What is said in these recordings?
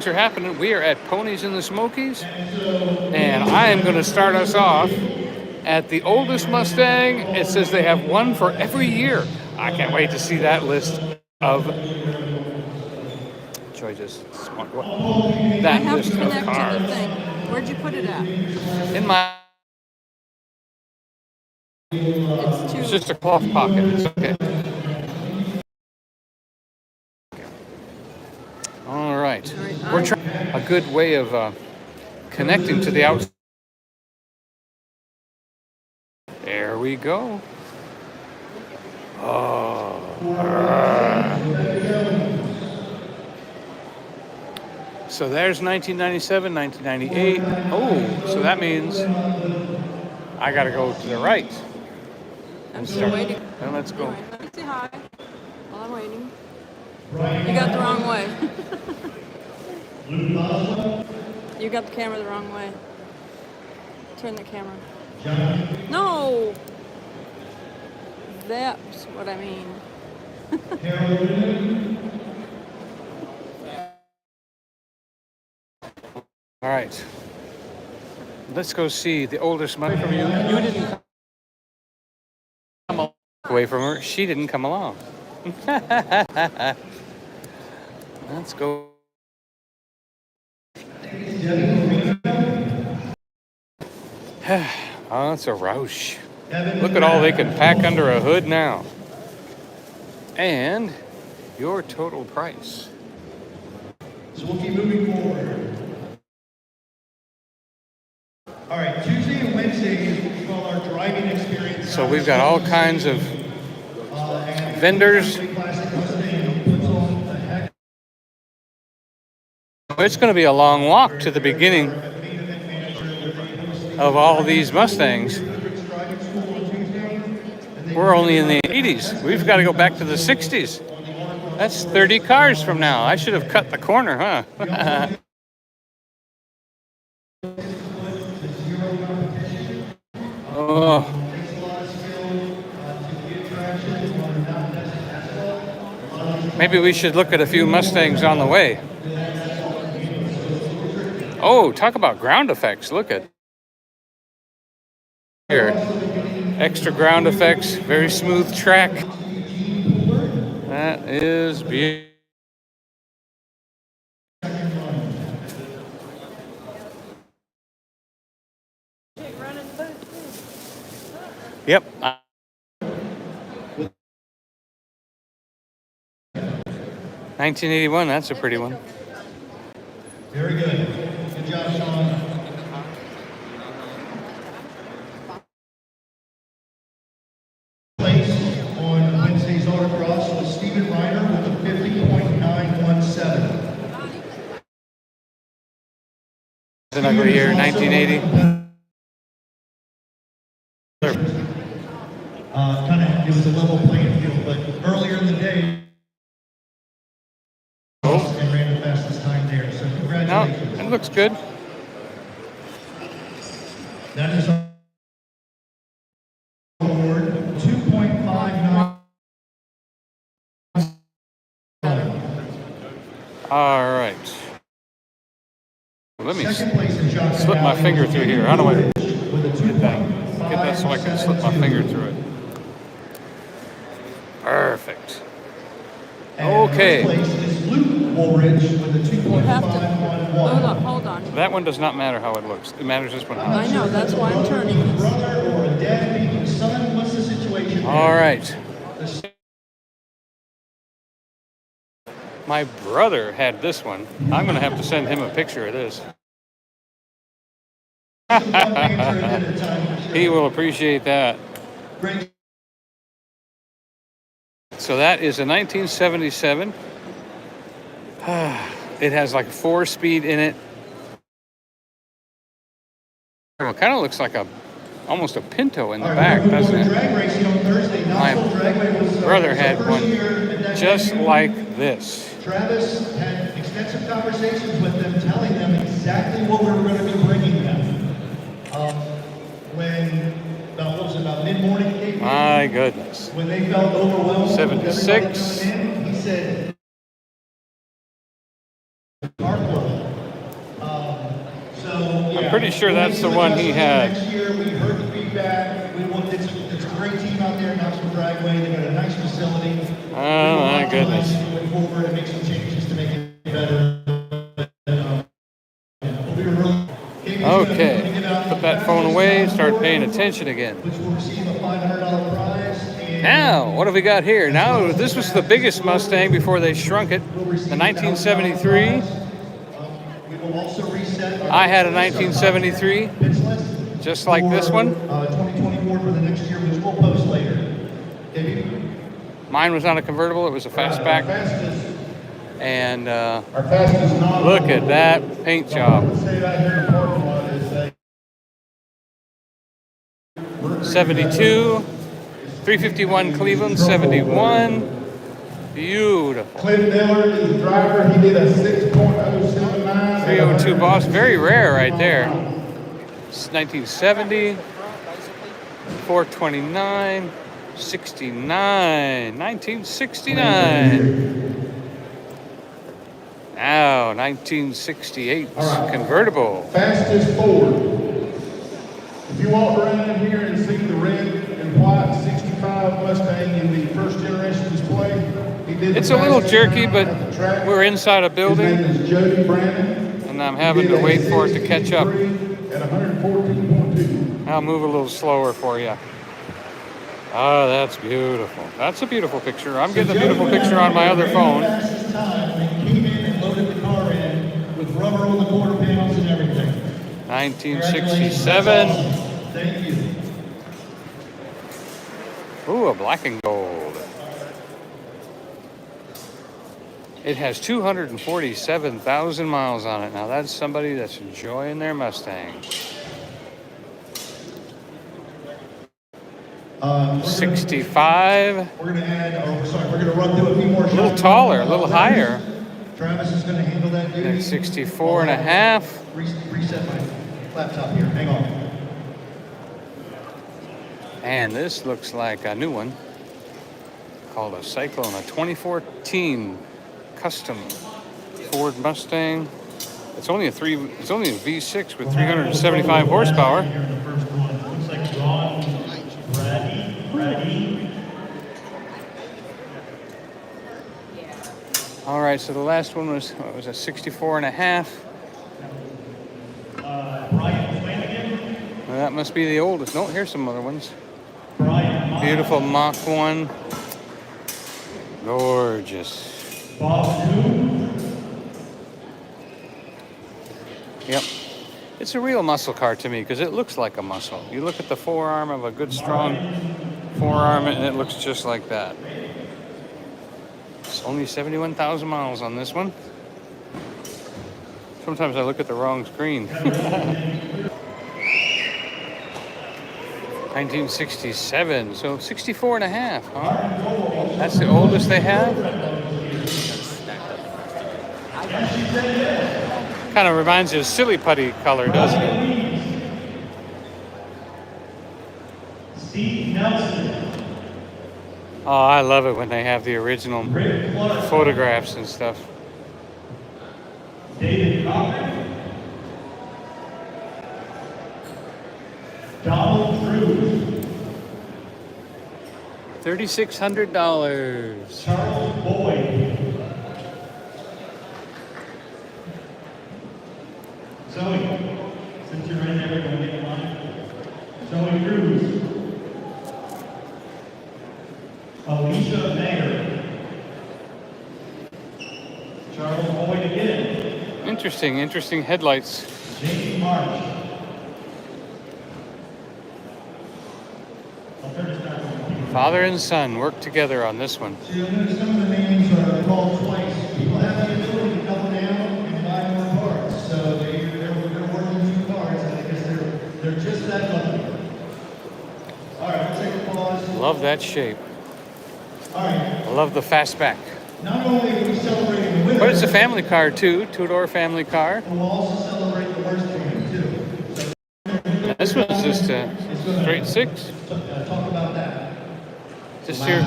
Are happening. We are at Ponies in the Smokies, and I am going to start us off at the oldest Mustang. It says they have one for every year. I can't wait to see that list of Joy just that list of cars. To the thing. Where'd you put it at? In my. It's just a cloth pocket. It's okay. All right. We're trying a good way of connecting to the outside. There we go. Oh. So there's 1997, 1998. Oh, so that means I got to go to the right. I'm still waiting. Then let's go. Anyway, let me say hi while I'm waiting. You got the wrong way. You got the camera the wrong way. Turn the camera. No! That's what I mean. All right. Let's go see the oldest mother from you. You didn't come away from her. She didn't come along. Let's go. Oh, it's a Roush. Look at all they can pack under a hood now. And your total price. So we'll keep moving forward. All right, Tuesday and Wednesday is what we call our driving experience. So we've got all kinds of vendors. It's going to be a long walk to the beginning of all these Mustangs. We're only in the 80s. We've got to go back to the 60s. That's 30 cars from now. I should have cut the corner, huh? Oh. Maybe we should look at a few Mustangs on the way. Oh, talk about ground effects. Look at here. Extra ground effects, very smooth track. That is beautiful. Yep. 1981, that's a pretty one. Very good. Good job, Sean. Place on Wednesday's autocross was Stephen Reiner with a 50.917. It's an ugly year, 1980. Kind of, it was a level playing field, but earlier in the day, and ran the fastest time there. So congratulations. No, it looks good. That is our award, 2.59. All right. Let me Second place in Johnson slip my Valley finger was through here. How do I with a get that so I can slip my finger through it? Perfect. Okay. Third place is Luke Woolridge with a You have to. 2.511. Hold on. That one does not matter how it looks. It matters this one. I know, that's why I'm turning this. Brother or a dad beating son, what's the situation? All right. My brother had this one. I'm going to have to send him a picture of this. He will appreciate that. Great. So that is a 1977. It has like a 4-speed in it. It kind of looks like almost a Pinto in the back, doesn't it? My brother had one just like this. Travis had extensive conversations with them, telling them exactly what we were going to be bringing them. When about mid-morning, my goodness. When they felt overwhelmed, 76. he said, "Our club, I'm pretty sure that's the one he had. Next year, we heard the feedback. It's a great team out there in Knoxville Dragway. They got a nice facility. Oh my goodness. Moving forward and make some changes to make it better. Okay, put that phone away, start paying attention again. Which will receive a $500 prize. Now, what have we got here? Now, this was the biggest Mustang before they shrunk it, the 1973. I had a 1973, just like this one. 2024 for the next year, which we'll post later. Mine was not a convertible, it was a fastback. And look at that paint job. 72, 351 Cleveland, 71. Beautiful. Clint Miller is the driver. He did a 6.079. 302 Boss, very rare right there. It's 1970, 429, 69, 1969. Now, 1968 convertible. Fastest Ford. If you walk around in here and see the red and white 65 Mustang in the first generation display, he did It's a little jerky, but we're inside a His building, name is Jody Brandon. and I'm having to wait for it to catch up. At 114.2. I'll move a little slower for you. Oh, that's beautiful. That's a beautiful picture. I'm getting a beautiful picture on my other phone. Fastest time, they came in and loaded the car in with rubber on the quarter panels and everything. 1967. Thank you. Ooh, a black and gold. It has 247,000 miles on it. Now that's somebody that's enjoying their Mustang. 65. We're going to add, we're going to run through a few more shots. A little taller, a little higher. Travis is going to handle that duty. At 64 and a half. Reset my laptop here. Hang on. And this looks like a new one called a Cyclone, a 2014 custom Ford Mustang. It's only a V6 with 375 horsepower. All right, so the last one was, what was it, 64 and a half? Well, that must be the oldest. No, here's some other ones. Beautiful Mach 1. Gorgeous. Yep. It's a real muscle car to me because it looks like a muscle. You look at the forearm of a good strong forearm and it looks just like that. It's only 71,000 miles on this one. Sometimes I look at the wrong screen. 1967, so 64 and a half, huh? That's the oldest they have? Kind of reminds you of silly putty color, doesn't it? Steve Nelson. Oh, I love it when they have the original photographs and stuff. David Cochran. Donald Cruz. $3,600. Charles Boyd. Zoe, since you're in there, we're going to get line. Zoe Cruz. Alicia Mayer. Charles Boyd again. Interesting headlights. Jamie March. Father and son work together on this one. So you'll notice some of the names are called twice. People have the ability to double down and buy more parts. So they're working two cars, and I guess they're just that lucky. All right, we'll take a pause. Love that shape. All right. I love the fastback. Not only are we celebrating the winner, But it's a family car too, two-door family car. we'll also celebrate the worst fan too. So This one's just a straight six. talk about that. Just your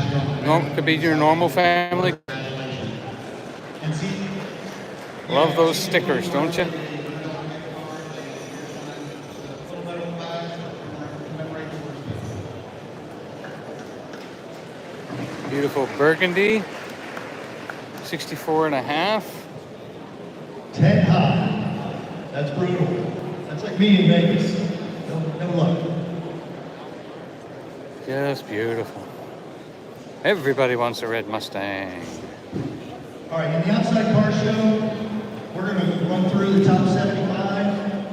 could be your normal family. And see, Love those stickers, don't you? Beautiful burgundy. 64 and a half. 10 high. That's brutal. That's like me in Vegas. No luck. Just beautiful. Everybody wants a red Mustang. All right, in the outside car show, we're going to run through the top 75.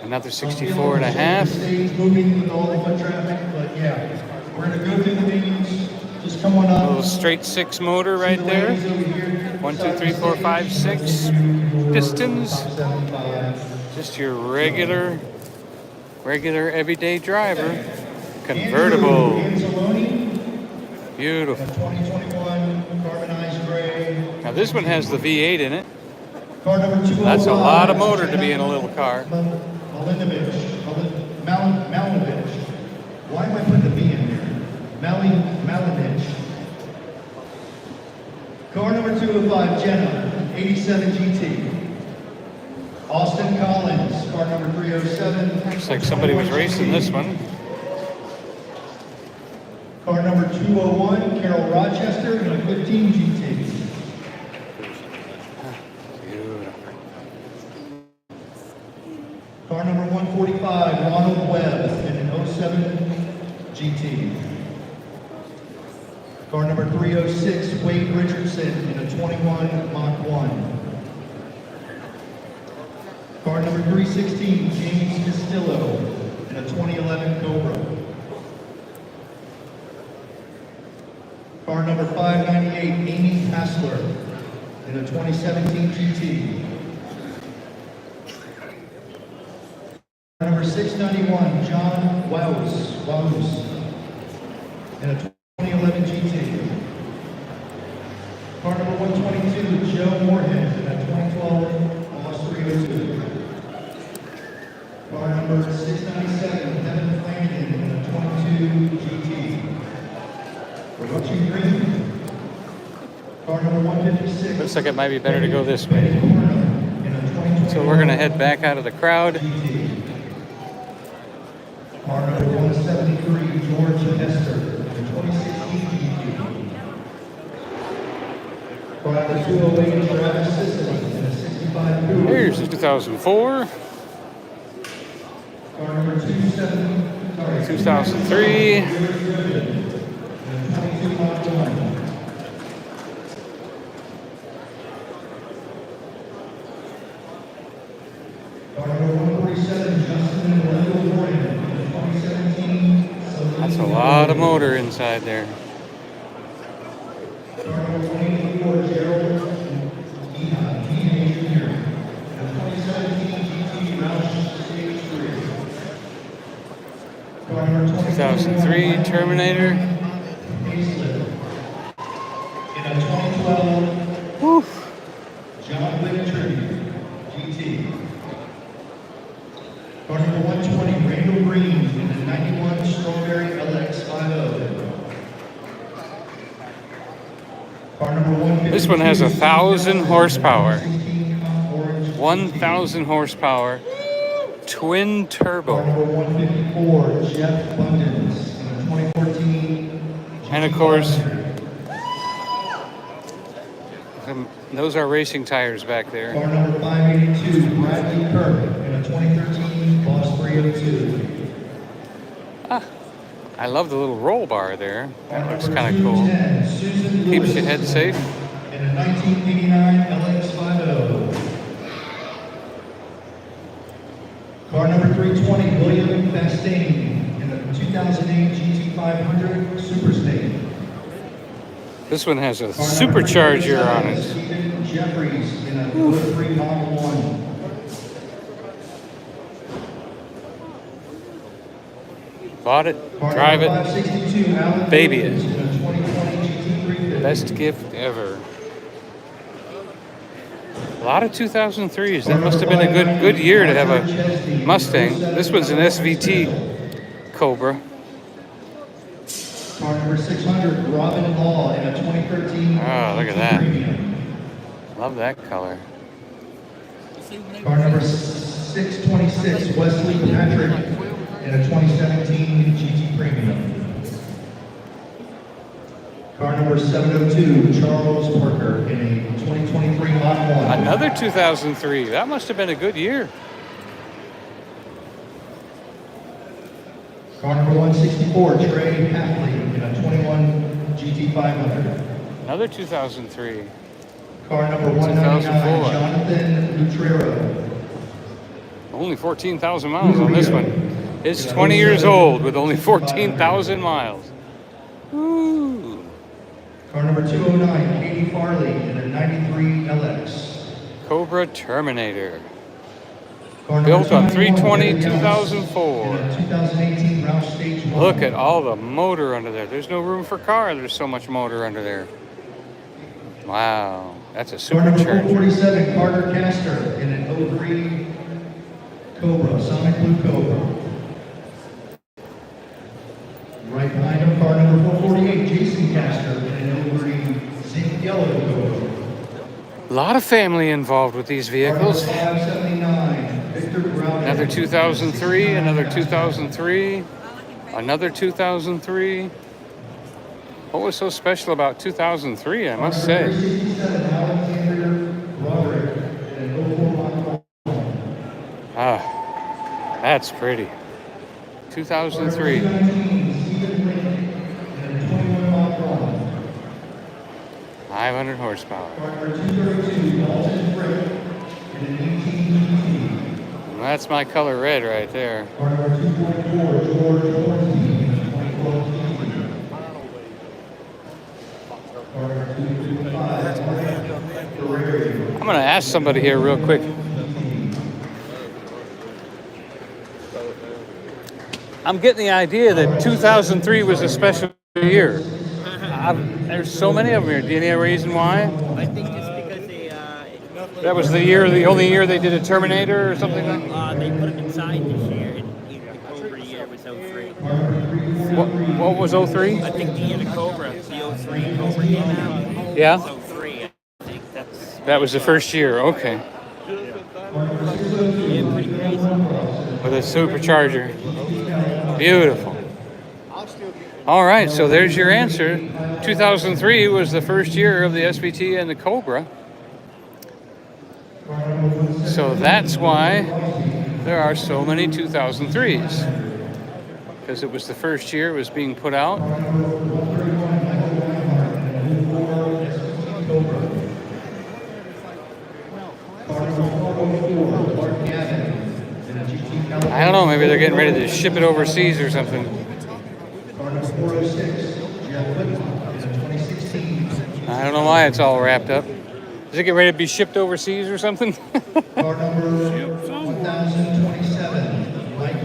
Another 64 and a half. Stage moving with all the foot traffic, but yeah, we're going to go through the names. Just come on up. Little straight six motor right there. 1, 2, 3, 4, 5, 6 pistons. Just your regular everyday driver. Convertible. Beautiful. 2021 carbonized gray. Now this one has the V8 in it. Car number 205. That's a lot of motor to be in a little car. Malinovich. Why am I putting the V in there? Malinovich. Car number 205, Jenna, 87 GT. Austin Collins, car number 307. Looks like somebody was racing this one. Car number 201, Carol Rochester, in a 15 GT. Beautiful. Car number 145, Ronald Webb, in an 07 GT. Car number 306, Wade Richardson, in a 21 Mach 1. Car number 316, James Castillo, in a 2011 Cobra. Car number 598, Amy Hassler, in a 2017 GT. Car number 691, John Wows, in a 2011 GT. Car number 122, Joe Moorhead, in a 2012 Boss 302. Car number 697, Kevin Flanagan, in a 22 GT. Production Green. Car number 156. Looks like it might be better to go this way. So we're going to head back out of the crowd. Car number 173, George Hester, in a 2016 GT. Car number 208, Travis Sicily, in a 65 Coupe. Here's the 2004. Car number 2003. That's a lot of motor inside there. Car 2003 Terminator. In a 2012 Woof. John Wick Tribute GT. Car number 120, Randall Green, in the 91 Strawberry LX50. Car number 150. This one has 1,000 horsepower. 1,000 horsepower. Twin turbo. Car number 154, Jeff Bundens, in the 2014. And of course, those are racing tires back there. Car number 582, Bradley Kirk, in a 2013 Boss 302. I love the little roll bar there. That looks kind of cool. Keeps your head safe. In a 1989 LX50. Car number 320, William Bastain, in a 2008 GT500 Super State. This one has a supercharger on it. Stephen Jeffries, in a 03 Model 1. Bought it, drive it, baby it. Best gift ever. A lot of 2003s. That must have been a good year to have a Mustang. This one's an SVT Cobra. Car number 600, Robin Law, in a 2013. Oh, look at that. Premium. Love that color. Car number 626, Wesley Patrick, in a 2017 GT Premium. Car number 702, Charles Parker, in a 2023 Lot 1. Another 2003. That must have been a good year. Car number 164, Trey Hafley, in a 21 GT500. Another 2003. Car number 199, 2004. Jonathan Lutrero. Only 14,000 miles on this one. It's 20 years old with only 14,000 miles. Woo. Car number 209, Katie Farley, in a 93 LX. Cobra Terminator. Car number Built on 291, 3/20/2004. in a 2018 Roush Stage 1. Look at all the motor under there. There's no room for car. There's so much motor under there. Wow. That's a Car number supercharger. 447, Carter Castor, in an 03 Cobra, Sonic Blue Cobra. Right behind him, car number 448, Jason Castor, in an 03 Zinc Yellow Cobra. A lot of family involved with these Car number vehicles. 579, Victor Brown. Another 2003, another 2003, another 2003. What was so special about 2003, I must say? 367, Alexander Roderick, in an 04 Ah, that's pretty. 2003. 219, Stephen Link, in a 21 Mach 1. 500 horsepower. Car number 232, Dalton Frick, in an 18 And that's my color red right there. Car number 244, George Hornsby, in a 2012 Car number 255, Ferrari. I'm going to ask somebody here real quick. I'm getting the idea that 2003 was a special year. There's so many of them here. Do you know any reason why? I think just because they That was the year, the only year they did a Terminator or something like that? they put them inside this year, and the Cobra year was 03. What was 03? I think the year the Cobra, the 03 Cobra came out. Yeah? Was 03. I think that's That was the first year. Okay. yeah, pretty crazy. With a supercharger. Beautiful. All right, so there's your answer. 2003 was the first year of the SVT and the Cobra. So that's why there are so many 2003s. Because it was the first year it was being put out. I don't know, maybe they're getting ready to ship it overseas or something. I don't know why it's all wrapped up. Is it getting ready to be shipped overseas or something? Car number 1027, Mike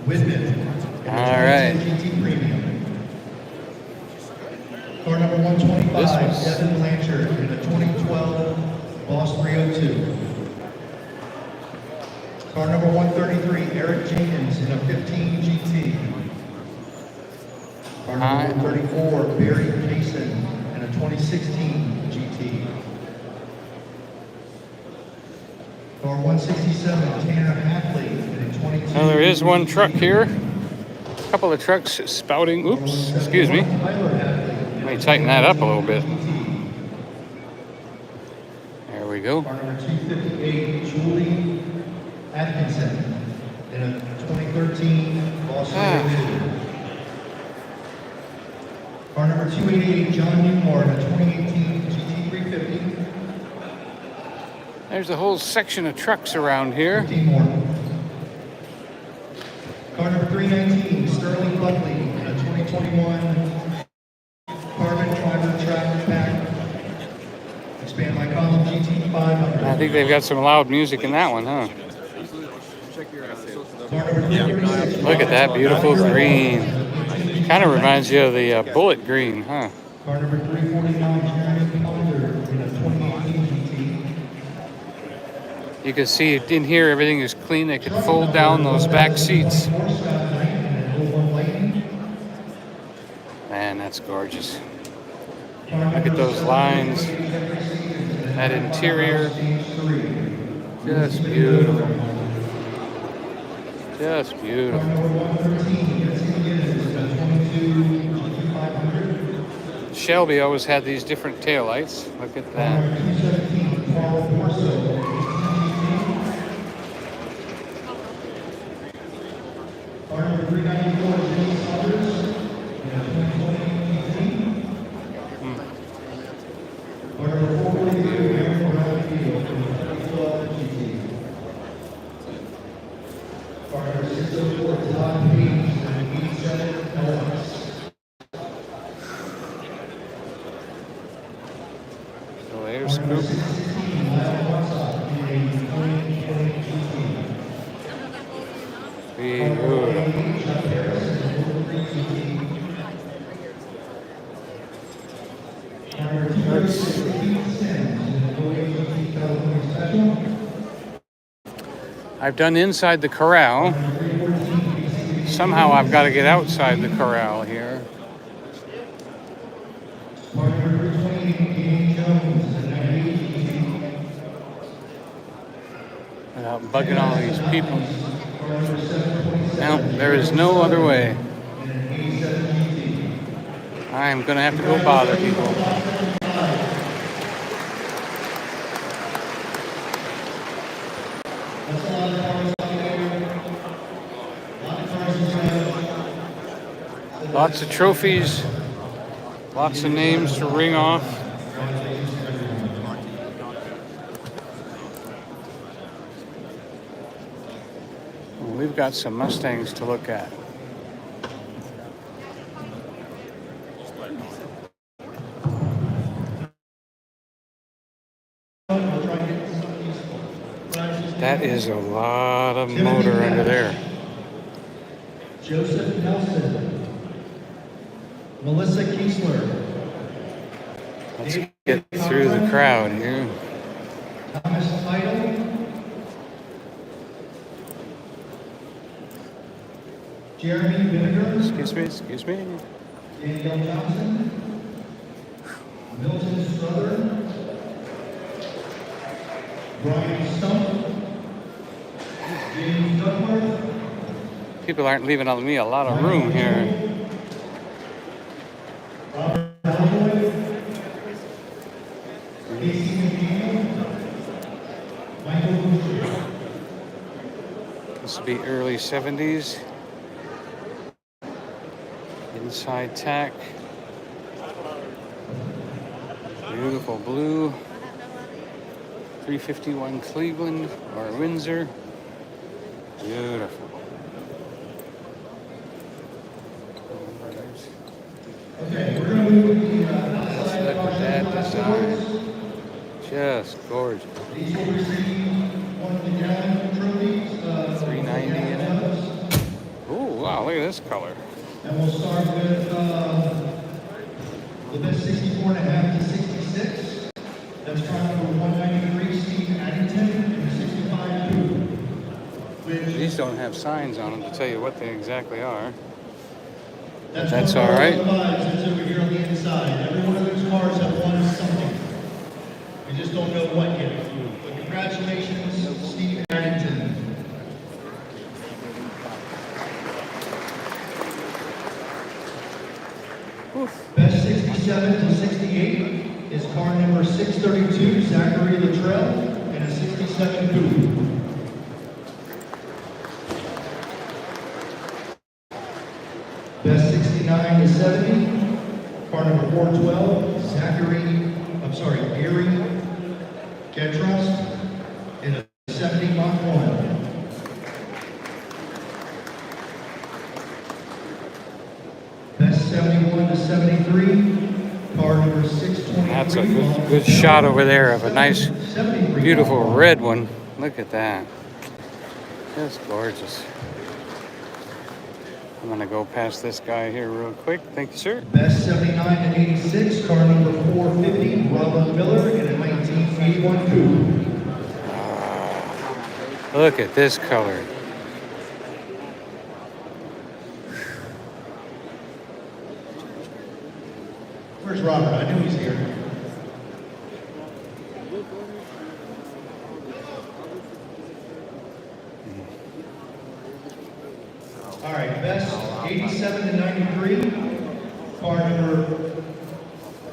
Whitman. All right. GT Premium. Car number 125, This was- Devin Blanchard, in a 2012 Boss 302. Car number 133, Eric Jenkins, in a 15 GT. Car number 134, Barry Payson, in a 2016 GT. Car 167, Tanner Hafley, in a 22. Now there is one truck here. A couple of trucks spouting. Oops, excuse me. Let me tighten that up a little bit. There we go. Car number 258, Julie Atkinson, in a 2013 Boss 302. Car number 288, John Newmore, in a 2018 GT350. There's a whole section of trucks around here. 15 more. Car number 319, Sterling Buckley, in a 2021 Carbon Fiber Track Pack. Expand my column GT500. I think they've got some loud music in that one, huh? Car number 336, Look at that beautiful green. Kind of reminds you of the bullet green, huh? Car number 349, Jeremy Ponder, in a 2018 GT. You can see in here everything is clean. They could fold down those back seats. Man, that's gorgeous. Look at those lines. That interior. Just beautiful. Just beautiful. Shelby always had these different taillights. Look at that. 217, Carl Borso. Car number 394, Jimmy Saunders. In a 2020 GT. Car number 442, Aaron Bradley Field. In a 2012 GT. Car number 604, Todd Page. In an 87 LX. Later, Scoop. I've done inside the corral. Somehow I've got to get outside the corral here. Without bugging all these people. Now, there is no other way. I'm going to have to go bother people. Lots of trophies, lots of names to ring off. We've got some Mustangs to look at. That is a lot of motor under there. Joseph Nelson. Melissa Kiesler. Let's get through the crowd here. Thomas Title. Jeremy Vinegar. Excuse me. Danielle Johnson. Milton Strother. Brian Stump. James Duckworth. People aren't leaving me a lot of room here. Robert Alloy. Casey McDaniel. Michael Boucher. This will be early 70s. Inside tack. Beautiful blue. 351 Cleveland or Windsor. Beautiful. Okay, we're going to move to the Let's look at that design. Just gorgeous. These will receive one of the gallon trophies. 390 in it. Oh, wow, look at this color. And we'll start with the best 64.5 to 66. That's car number 193, Steve Addington, and 65 Which These don't have signs on them to tell you what they exactly are. That's all right. That's over here on the inside. Every one of those cars have won something. We just don't know what yet. But congratulations, Steve Addington. Best 67 to 68 is car number 632, Zachary Luttrell, in a 67 coupe. Best 69 to 70, car number 412, Gary Getrust, in a 70 Mach 1. Best 71 to 73, car number 623. That's a good shot over there of a nice, beautiful red one. Look at that. Just gorgeous. I'm going to go past this guy here real quick. Thank you, sir. Best 79 to 86, car number 450, Robert Miller, in a 1981 coupe. Look at this color. Where's Robert? I knew he's here. All right, best 87 to 93, car number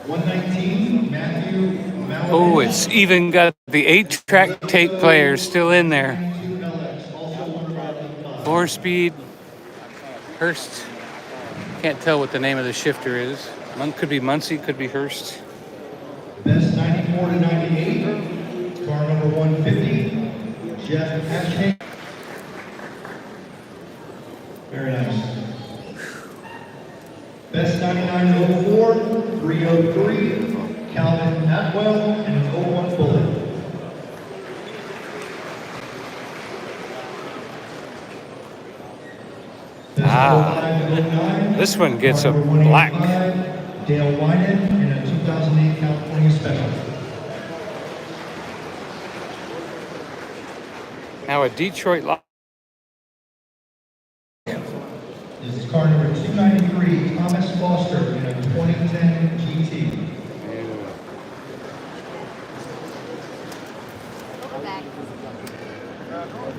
119, Matthew Malin. Oh, it's even got the 8-track tape player still in there. 4-speed Hurst. Can't tell what the name of the shifter is. Could be Muncie, could be Hurst. Best 94 to 98, car number 150, Jeff Ashton. Very nice. Best 99 to 04, 303, Calvin Atwell, and an 01 Bullet. Best 05 to 09, This one gets a car number black. 185, Dale Winan, and a 2008 California Special. Now a Detroit lot. This is car number 293, Thomas Foster, in a 2010 GT.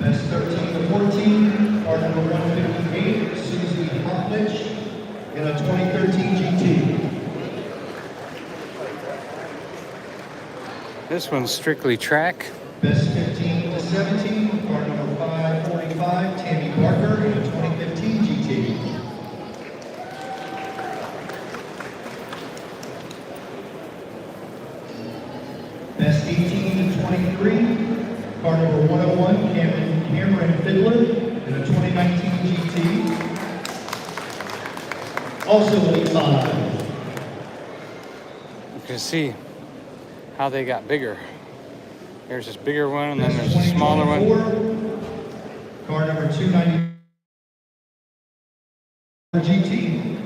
Best 13 to 14, car number 158, Susie Hofflich, in a 2013 GT. This one's strictly track. Best 15 to 17, car number 545, Tammy Barker, in a 2015 GT. Best 18 to 23, car number 101, Cameron Fiddler, in a 2019 GT. Also Elite 5. You can see how they got bigger. There's this bigger one, and then there's a smaller one. Car number 290 GT.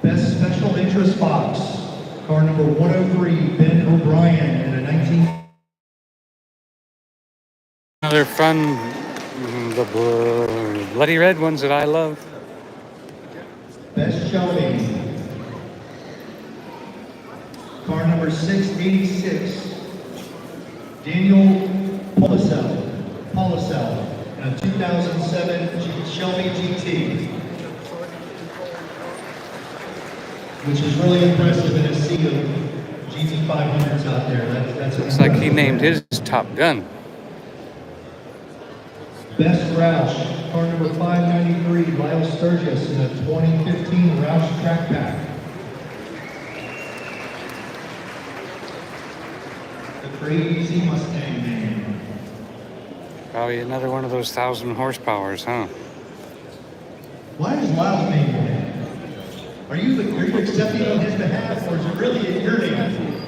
Best special interest box. Car number 103, Ben O'Brien, in a 19. Another fun, the bloody red ones that I love. Best Shelby. Car number 686, Daniel Polisel, in a 2007 Shelby GT, which is really impressive in a sea of GT 500s out there. That's Looks like he named his Top Gun. Best Roush, car number 593, Lyle Sturgis, in a 2015 Roush Track Pack. The crazy Mustang man. Probably another one of those 1,000 horsepowers, huh? Why is Lyle's name on it? Are you accepting on his behalf, or is it really in your name?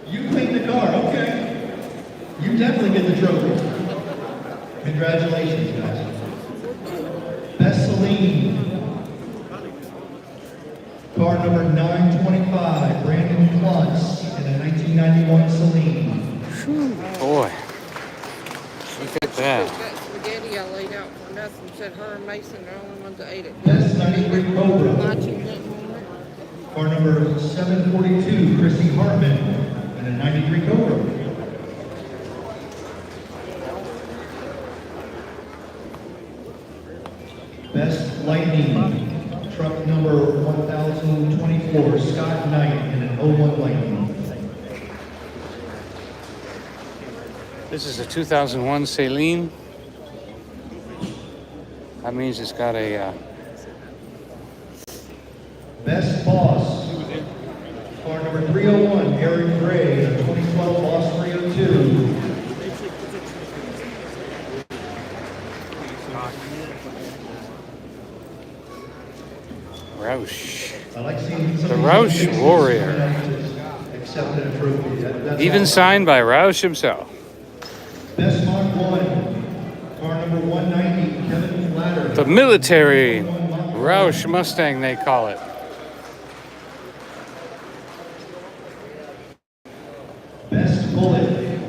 You cleaned the car, okay. You definitely get the trophy. Congratulations, guys. Best Celine. Car number 925, Brandon Klutz, in a 1991 Celine. Boy, look at that. That spaghetti I laid out for nothing. Said her and Mason are the only ones that ate it. Best 93 Cobra. Watching that moment. Car number 742, Chrissy Hartman, in a 93 Cobra. Best Lightning, truck number 1024, Scott Knight, in an 01 Lightning. This is a 2001 Saline. That means it's got a Best Boss, car number 301, Aaron Gray, in a 2012 Boss 302. Roush. I like seeing some The of these Roush faces Warrior. accepted a trophy. That's Even awesome. signed by Roush himself. Best Mach 1, car number 190, Kevin Flatter. The military Roush Mustang, they call it. Best Bullet,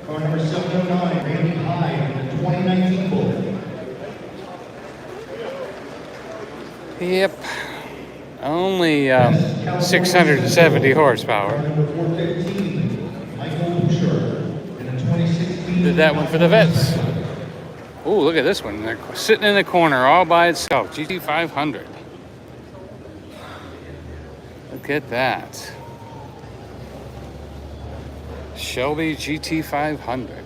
car number 709, Randy Hyde, in the 2019 Bullet. Yep. Only 670 horsepower. Car number 415, Michael Boucher, in the 2016. Did that one for the vets. Oh, look at this one. They're sitting in the corner all by itself. GT500. Look at that. Shelby GT500.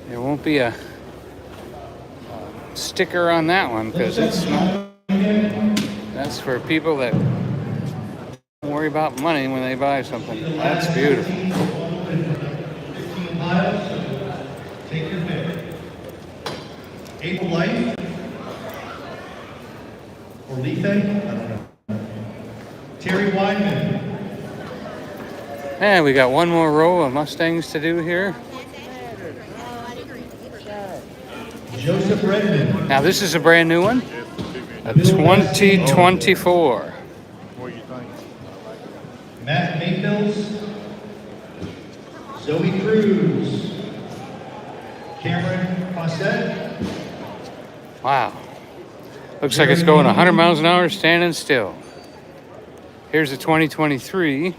There won't be a sticker on that one because it's not. That's for people that don't worry about money when they buy something. That's beautiful. 15 miles. Take your pick. Able Life or Leaf Egg? I don't know. Terry Wyman. And we got one more row of Mustangs to do here. Joseph Redmond. Now this is a brand new one. A 2024. Matt Mayfields. Zoe Cruz. Cameron Fawcett. Wow. Looks like it's going 100 miles an hour standing still. Here's a 2023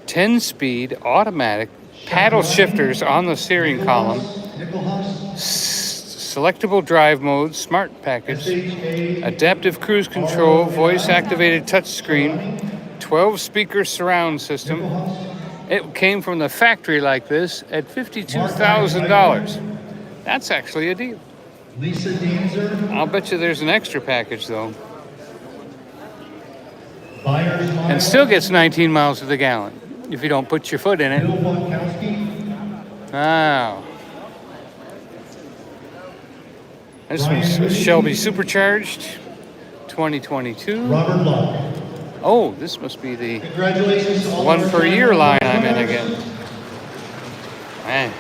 10-speed automatic paddle shifters on the steering column. Selectable drive modes, smart package, adaptive cruise control, voice-activated touchscreen, 12-speaker surround system. It came from the factory like this at $52,000. That's actually a deal. Lisa Danzer. I'll bet you there's an extra package though. Buyer's Mile. And still gets 19 miles to the gallon if you don't put your foot in it. Bill Bonkowski. Wow. This one's Shelby Supercharged 2022. Robert Locke. Oh, this must be the Congratulations to all one our per year line I'm in winners. again. Man,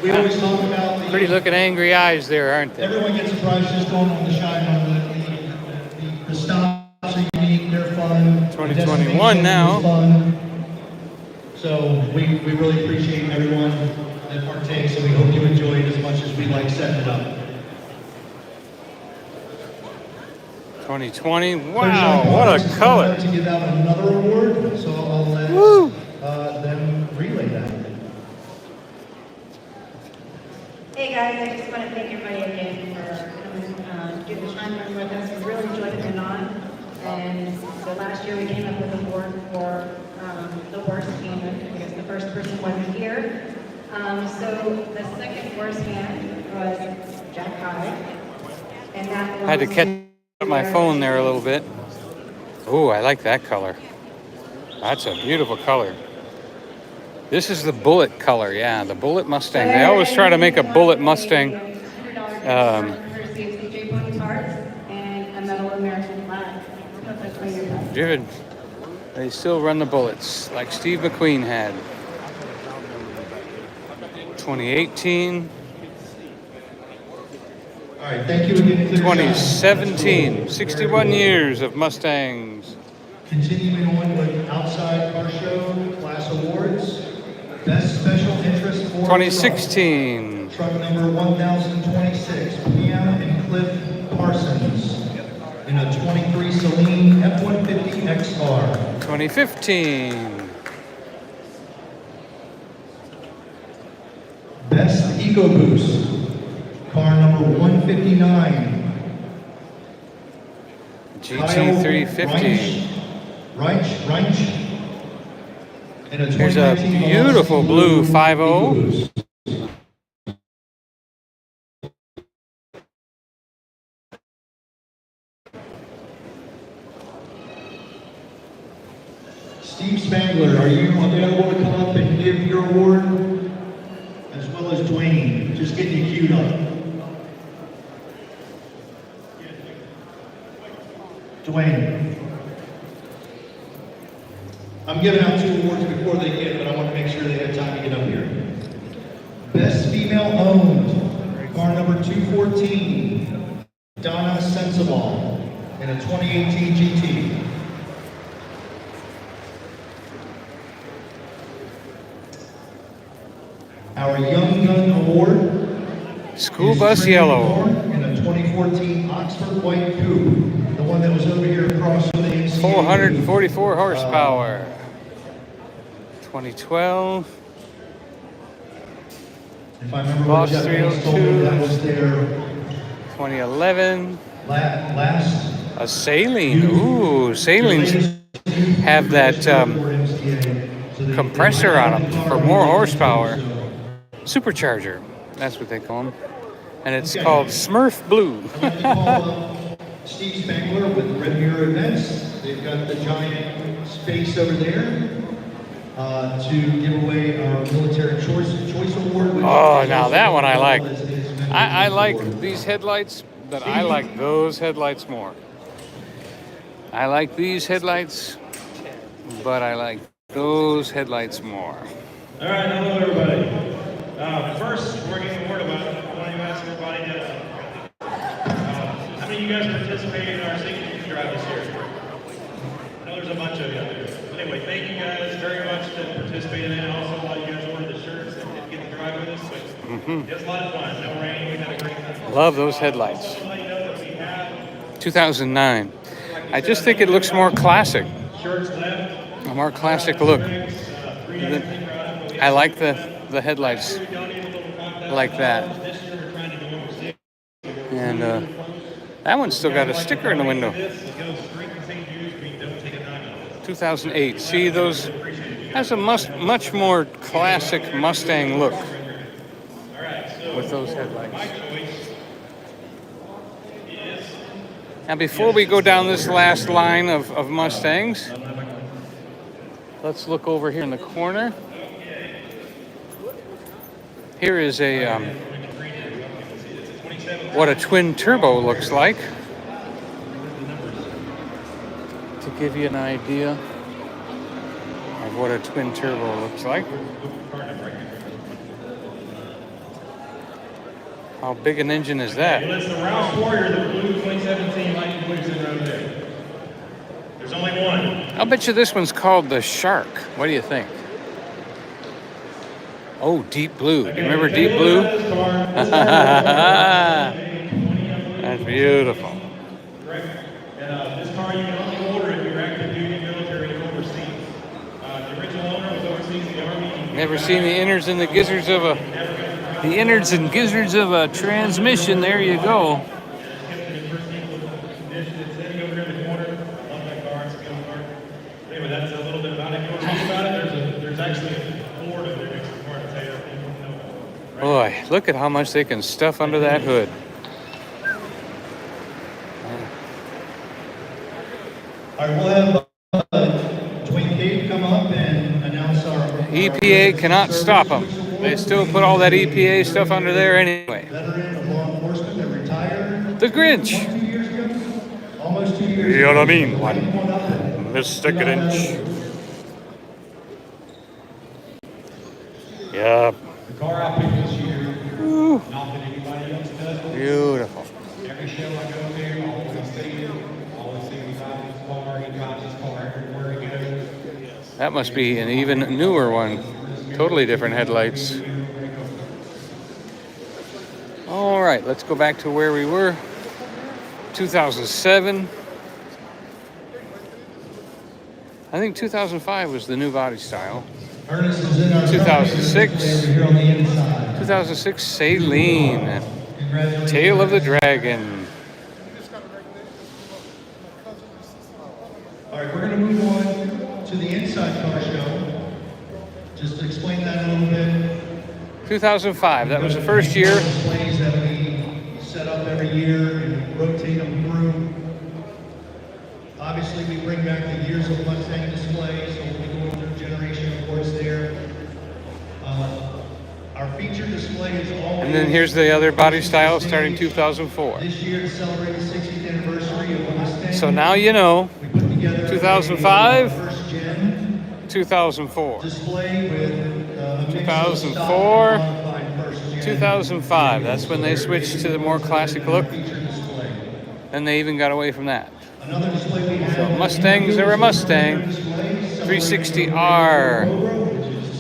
We always talk about the pretty looking angry eyes there, aren't they? Everyone gets a prize just going on the shine on the stops are unique, they're fun. 2021 The now. destination is fun. So we really appreciate everyone that partakes, and we hope you enjoy it as much as we like setting it up. 2020. Wow, what a color. To give out another award, so I'll let them relay that. Hey guys, I just want to thank everybody again for coming do the shine run with us. We really enjoyed it on. And so last year we came up with an award for the worst hand. I guess the first person wasn't here. So the second worst hand was Jack High. And that Had to catch my phone there a little bit. Oh, I like that color. That's a beautiful color. This is the bullet color, yeah, the bullet Mustang. They always try to make a bullet Mustang. Driven. They still run the bullets like Steve McQueen had. 2018. All right, thank you again. 2017. 61 years of Mustangs. Continuing on with Outside Car Show Class Awards. Best Special Interest for 2016. Truck number 1026, Pam and Cliff Parsons. In a 23 Celine F-150 XR. 2015. Best EcoBoost. Car number 159. GT350. Reich. In a Here's a 2019 beautiful blue 5.0. EcoBoost. Steve Spangler, are you available to come up and give your award? As well as Dwayne, just getting you queued up. Dwayne. I'm giving out 2 awards before they get, but I want to make sure they have time to get up here. Best Female Owned, car number 214, Donna Sensible, in a 2018 GT. Our Young Gun Award. School is bus Trinity yellow. Moore in a 2014 Oxford White Coupe, the one that was over here across from the MCA. 444 horsepower. 2012. If I remember Boss what Jeff Haynes told me, that was their 2011. last. A saline. Ooh, salines have that compressor on them for more horsepower. Supercharger. That's what they call them. And it's called Smurf Blue. Steve Spangler with Red Mirror Events. They've got the giant space over there to give away our Military Choice Award. Oh, now that one I like. I like these headlights, but I like those headlights more. I like these headlights, but I like those headlights more. All right, hello everybody. First, we're getting a word about it. I want to ask everybody how many of you guys participated in our signature drive this year? I know there's a bunch of you out there. But anyway, thank you guys very much that participated in it. Also, a lot of you guys ordered the shirts and didn't get to drive with us. But it was a lot of fun. No rain. We had a great time. Love those headlights. Also, let you know that we have 2009. I just think it looks more classic. shirts left. A more classic look. I like the headlights like that. And that one's still got a sticker in the window. 2008. See those? Has a much more classic Mustang look with those headlights. Now, before we go down this last line of Mustangs, let's look over here in the corner. Here is a what a twin turbo looks like, to give you an idea of what a twin turbo looks like. How big an engine is that? Well, it's the Rouse Warrior, the blue 2017 Lightning Blue sitting right there. There's only one. I'll bet you this one's called the Shark. What do you think? Oh, deep blue. Do you remember deep blue? That's beautiful. And this car you can only order if you're active duty military and overseas. The original owner was overseas in the Army. Never seen the innards and the gizzards of a transmission. There you go. Anyway, that's a little bit about it. If you want to read about it, there's actually a board of their next part to tell you everything you know. Boy, look at how much they can stuff under that hood. All right, we'll have Dwayne Cave come up and announce our EPA cannot stop them. They still put all that EPA stuff under there anyway. veteran of law enforcement that retired The Grinch. 2 years ago. Almost 2 years You know what I mean? ago. Lighting one up and Mr. Grinch. Yep. The car I picked this year, not that anybody else does. Beautiful. Every show I go there, I always see him. Always see him drive his car. He drives his car everywhere he goes. That must be an even newer one. Totally different headlights. All right, let's go back to where we were. 2007. I think 2005 was the new body style. Ernest is in our 2006. over here on the inside. 2006 Saline. Congratulations. Tail of the Dragon. All right, we're going to move on to the inside car show. Just to explain that a little bit. 2005, that was the first year. Displays that we set up every year and rotate them through. Obviously, we bring back the years of Mustang displays, so we'll be going through generation awards there. Our featured display is always... And then here's the other body style starting 2004. This year to celebrate the 60th anniversary of Mustang. So now you know, We put together 2005, a first gen 2004. display with a mix of 2004, stock and modified first gen. 2005, that's when they switched to the more classic look, Featured display. and they even got away from that. Another display we have. So Mustangs are a Mustang. 360R.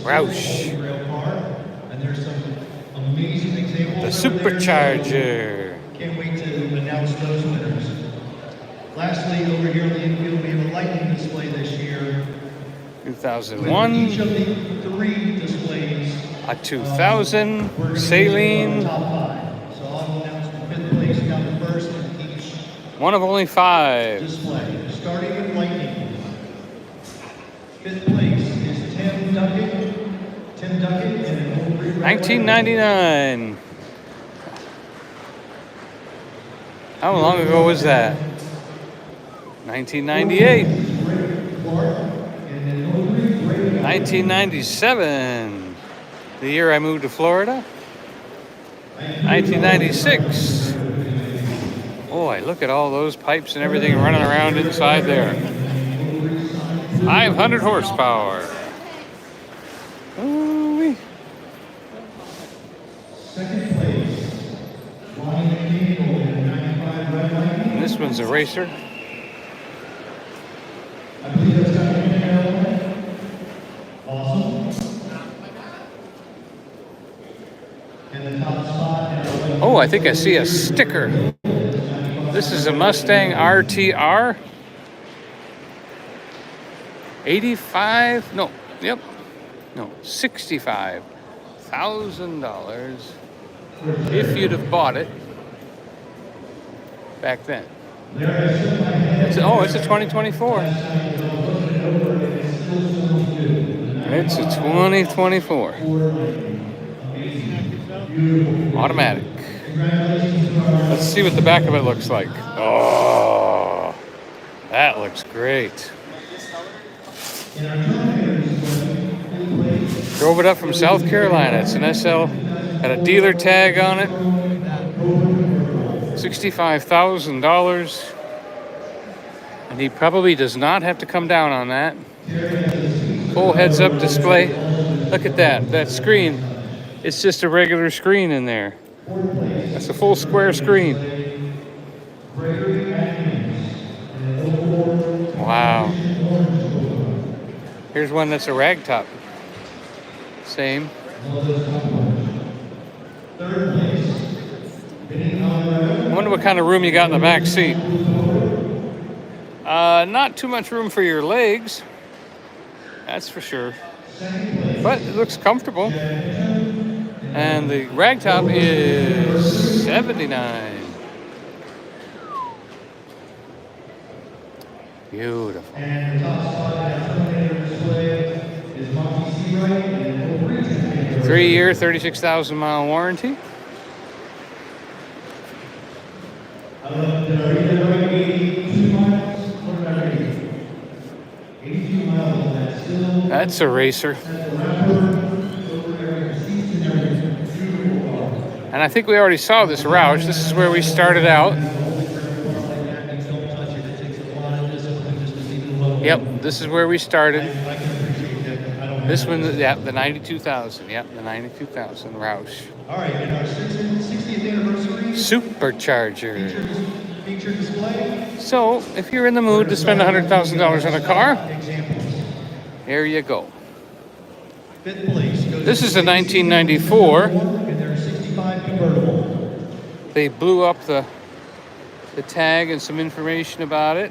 Roush. And there's some amazing examples. The over there. Supercharger. Can't wait to announce those winners. Lastly, over here on the infield, we have a lightning display this year. With 2001. each of the 3 displays A 2000 Saline. Top 5. So I'll announce the 5th place down to first in each One of only 5. display. Starting with Lightning. 5th place is Tim Duckett. Tim Duckett in an old red 1999. How long ago was that? 1998. 1997. The year I moved to Florida. 1996. Boy, look at all those pipes and everything running around inside there. 500 horsepower. Ooh-wee. Second place, Lonnie McNeil in 95 Red Lightning. And this one's a racer. I believe that's got a Carolina. Awesome. And the top spot in our Lightning. Oh, I think I see a sticker. This is a Mustang RTR. 85, no, yep, no, $65,000 if you'd have bought it back then. It's a 2024. It's a 2024. Automatic. Let's see what the back of it looks like. Oh, that looks great. Drove it up from South Carolina. It's an SL. Got a dealer tag on it. $65,000. And he probably does not have to come down on that. Full heads-up display. Look at that. That screen. It's just a regular screen in there. That's a full square screen. Wow. Here's one that's a ragtop. Same. I wonder what kind of room you got in the back seat. Not too much room for your legs. That's for sure. But it looks comfortable. And the ragtop is $79. Beautiful. And the top spot in our Terminator display is Monty Seawright and Old Region. 3-year, 36,000-mile warranty. Did I read that right? 82 miles? What did I read? 82 miles. That's still. That's a racer. And I think we already saw this Roush. This is where we started out. Yep, this is where we started. This one, yeah, the 92,000. Yep, the 92,000 Roush. All right, and our 60th anniversary Supercharger. feature display. So, if you're in the mood to spend $100,000 on a car, here you go. Fifth place goes This is a 1994. and their 65 convertible. They blew up the tag and some information about it.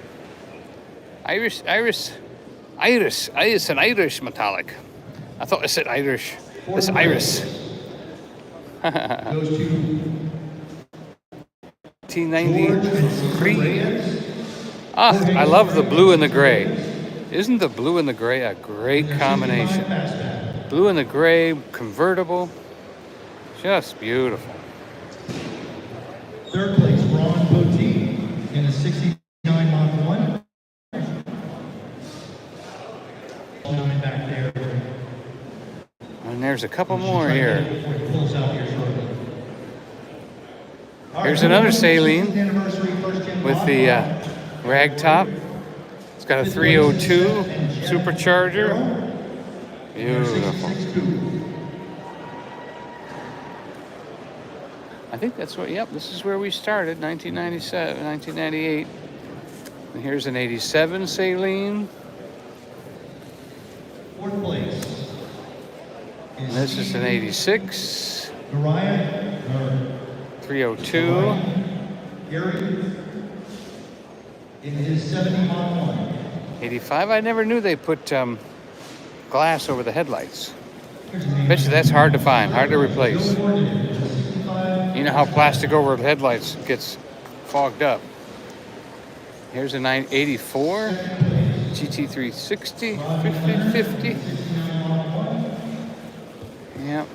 It's an Irish metallic. I thought I said Irish. It's Iris. Goes to 1993. I love the blue and the gray. Isn't the blue and the gray a great combination? Blue and the gray, convertible. Just beautiful. Third place, Ron Poteet in a 69 Mach 1. Back there. And there's a couple more here. Pulls out here shortly. Here's another Saline Anniversary with the rag top. It's got a 302 supercharger. Beautiful. I think that's what, yep, this is where we started, 1997, 1998. And here's an 87 Saline. Fourth place. And this is an 86. Mariah 302. Gary in his 70 Mach 1. 85. I never knew they put glass over the headlights. Bet you that's hard to find, hard to replace. You know how plastic over headlights gets fogged up. Here's a 984 GT360 5050. Yep.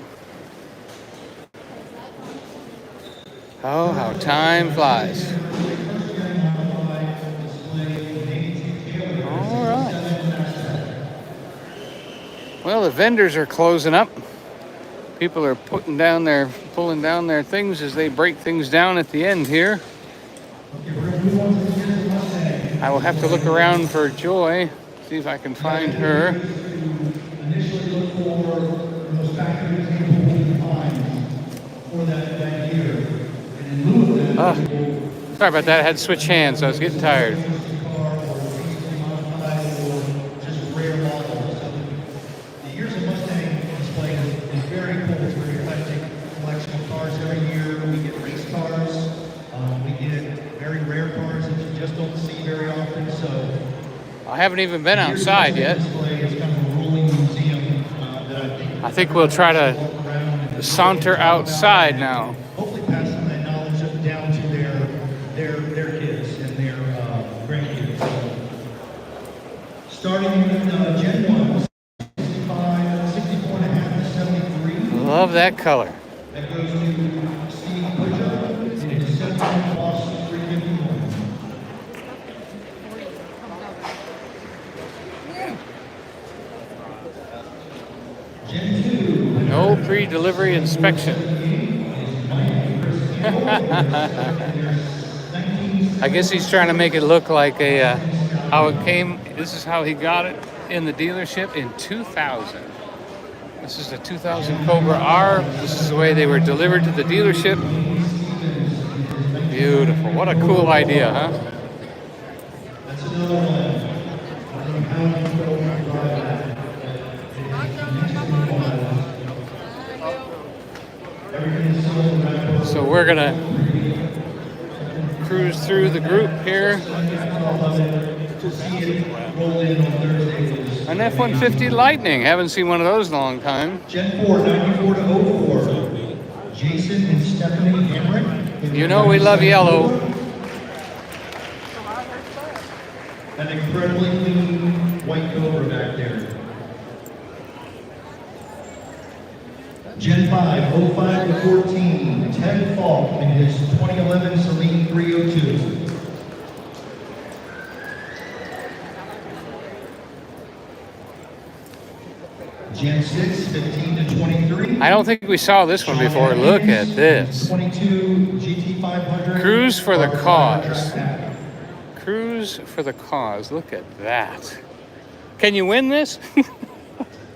Oh, how time flies. All right. Well, the vendors are closing up. People are pulling down their things as they break things down at the end here. I will have to look around for Joy, see if I can find her. Initially look for those factory examples we can find for that year. And in lieu of that, Sorry about that. I had to switch hands. I was getting tired. car or modified or just rare models. So the Years of Mustang display is very cool. It's a very eclectic collection of cars every year. We get race cars. We get very rare cars that you just don't see very often. So I haven't even been outside yet. display is kind of a rolling museum that I think we'll try to saunter outside now. hopefully pass some of that knowledge down to their kids and their grandkids. So, starting with Gen 1, 64 and a half to 73. Love that color. That goes to Steve Pigeon and his 7 Boss 351. Gen 2. No pre-delivery inspection. I guess he's trying to make it look like how it came. This is how he got it in the dealership in 2000. This is a 2000 Cobra R. This is the way they were delivered to the dealership. Beautiful. What a cool idea, huh? That's another one. So we're gonna cruise through the group here. An F-150 Lightning. Haven't seen one of those in a long time. Gen 4, 94 to 04. Jason and Stephanie Hamrick. You know we love yellow. An incredibly clean white Cobra back there. Gen 5, 05 to 14. Ted Falk in his 2011 Celine 302. Gen 6, 15 to 23. I don't think we saw this one before. Look at this. 22 GT500. Cruise for the cause. Cruise for the cause. Look at that. Can you win this?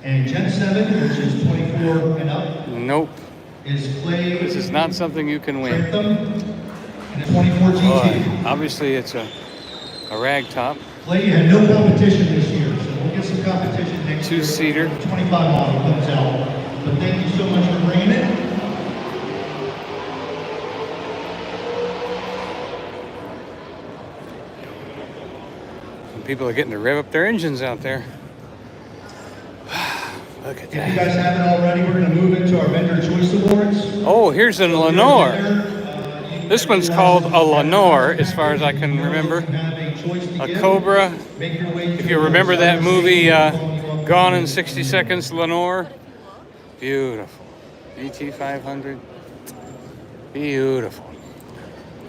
And Gen 7, which is 24 and up, Nope. is Clay. This is not something you can win. Trentham, and a 24 GT. Boy, obviously it's a rag top. Clay had no competition this year, so we'll get some competition next year. Two-seater. The 25 model comes out. But thank you so much for bringing it. People are getting to rev up their engines out there. Look at If you that. guys haven't already, we're going to move into our vendor choice awards. Oh, here's a Lenore. This one's called a Lenore, as far as I can remember. A Cobra. If you remember that movie, Gone in 60 Seconds, Lenore. Beautiful. GT500. Beautiful.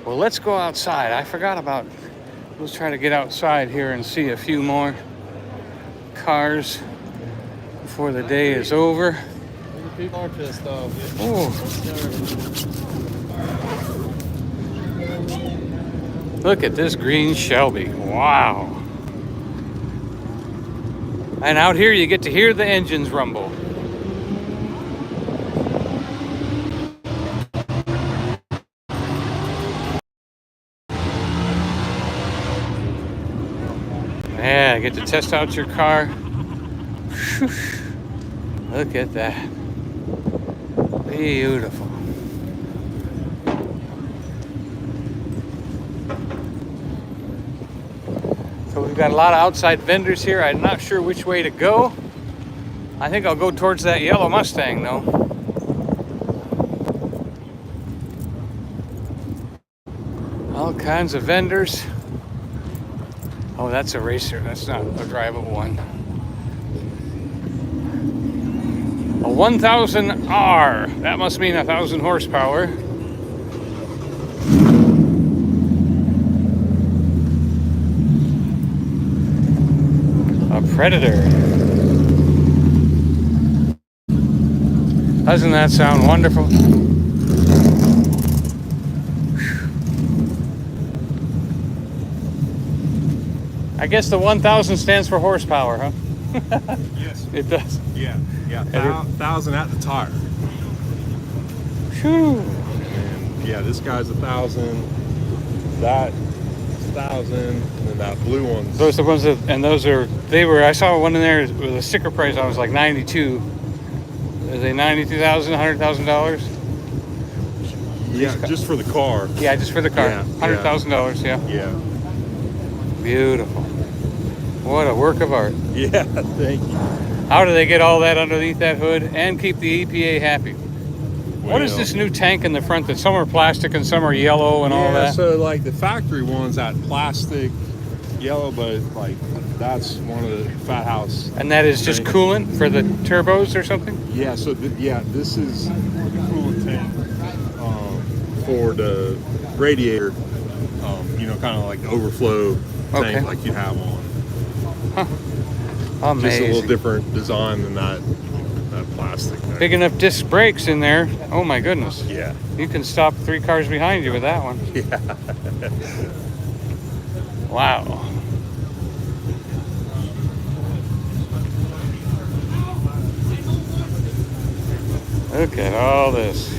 Well, let's go outside. I forgot about. Let's try to get outside here and see a few more cars before the day is over. People are pissed off. Ooh. Look at this green Shelby. Wow. And out here you get to hear the engines rumble. Yeah, get to test out your car. Whew. Look at that. Beautiful. So we've got a lot of outside vendors here. I'm not sure which way to go. I think I'll go towards that yellow Mustang though. All kinds of vendors. Oh, that's a racer. That's not a drivable one. A 1000R. That must mean 1,000 horsepower. A Predator. Doesn't that sound wonderful? I guess the 1000 stands for horsepower, huh? Yes. It does. Yeah. 1,000 at the tire. Whew. And yeah, this guy's 1,000. That 1,000, and then that blue one's. Those are the ones that, and those are, they were, I saw one in there with a sticker price on, it was like 92. Are they $92,000, $100,000? Yeah, just for the car. Yeah, just for the car. Yeah, $100,000, yeah. Yeah. Beautiful. What a work of art. Yeah, thank you. How do they get all that underneath that hood and keep the EPA happy? What is this new tank in the front that some are plastic and some are yellow and all that? So like the factory one's that plastic yellow, but like that's one of the fat house. And that is just coolant for the turbos or something? Yeah, so this is the coolant tank for the radiator, kind of like the overflow tank like you have on. Amazing. Just a little different design than that plastic. Big enough disc brakes in there. Oh my goodness. Yeah. You can stop 3 cars behind you with that one. Yeah. Wow. Look at all this.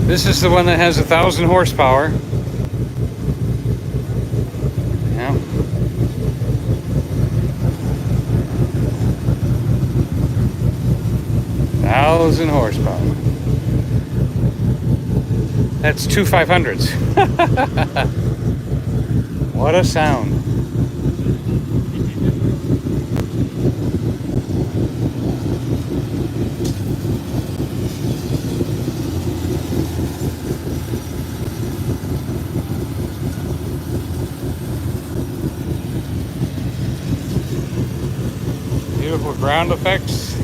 This is the one that has 1,000 horsepower. Yeah. Thousand horsepower. That's 2 500s. What a sound. Beautiful ground effects.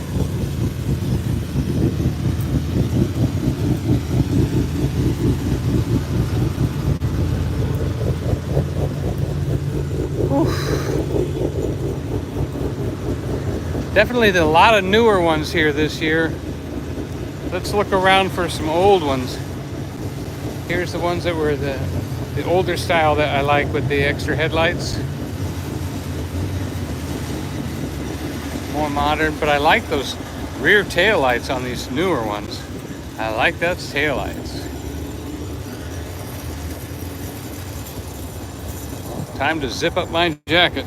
Definitely a lot of newer ones here this year. Let's look around for some old ones. Here's the ones that were the older style that I like with the extra headlights. More modern, but I like those rear tail lights on these newer ones. I like those tail lights. Time to zip up my jacket.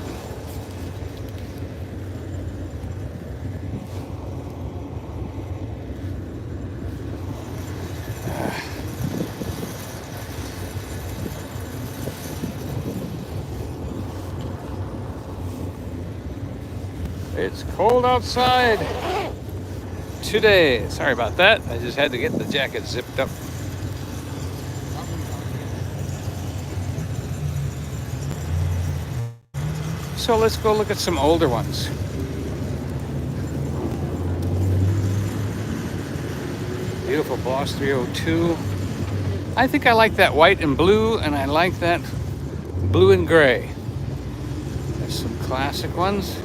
It's cold outside today. Sorry about that. I just had to get the jacket zipped up. So let's go look at some older ones. Beautiful Boss 302. I think I like that white and blue, and I like that blue and gray. There's some classic ones.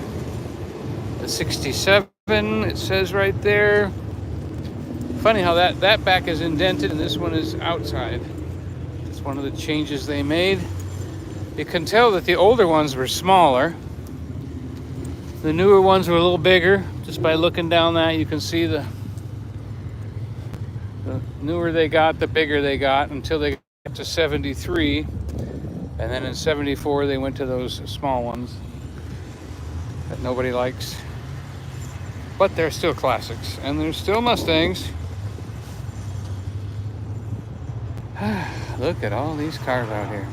The 67, it says right there. Funny how that back is indented and this one is outside. It's one of the changes they made. You can tell that the older ones were smaller. The newer ones were a little bigger. Just by looking down that, you can see the newer they got, the bigger they got, until they got to 73. And then in 74, they went to those small ones that nobody likes. but they're still classics, and they're still Mustangs. Look at all these cars out here.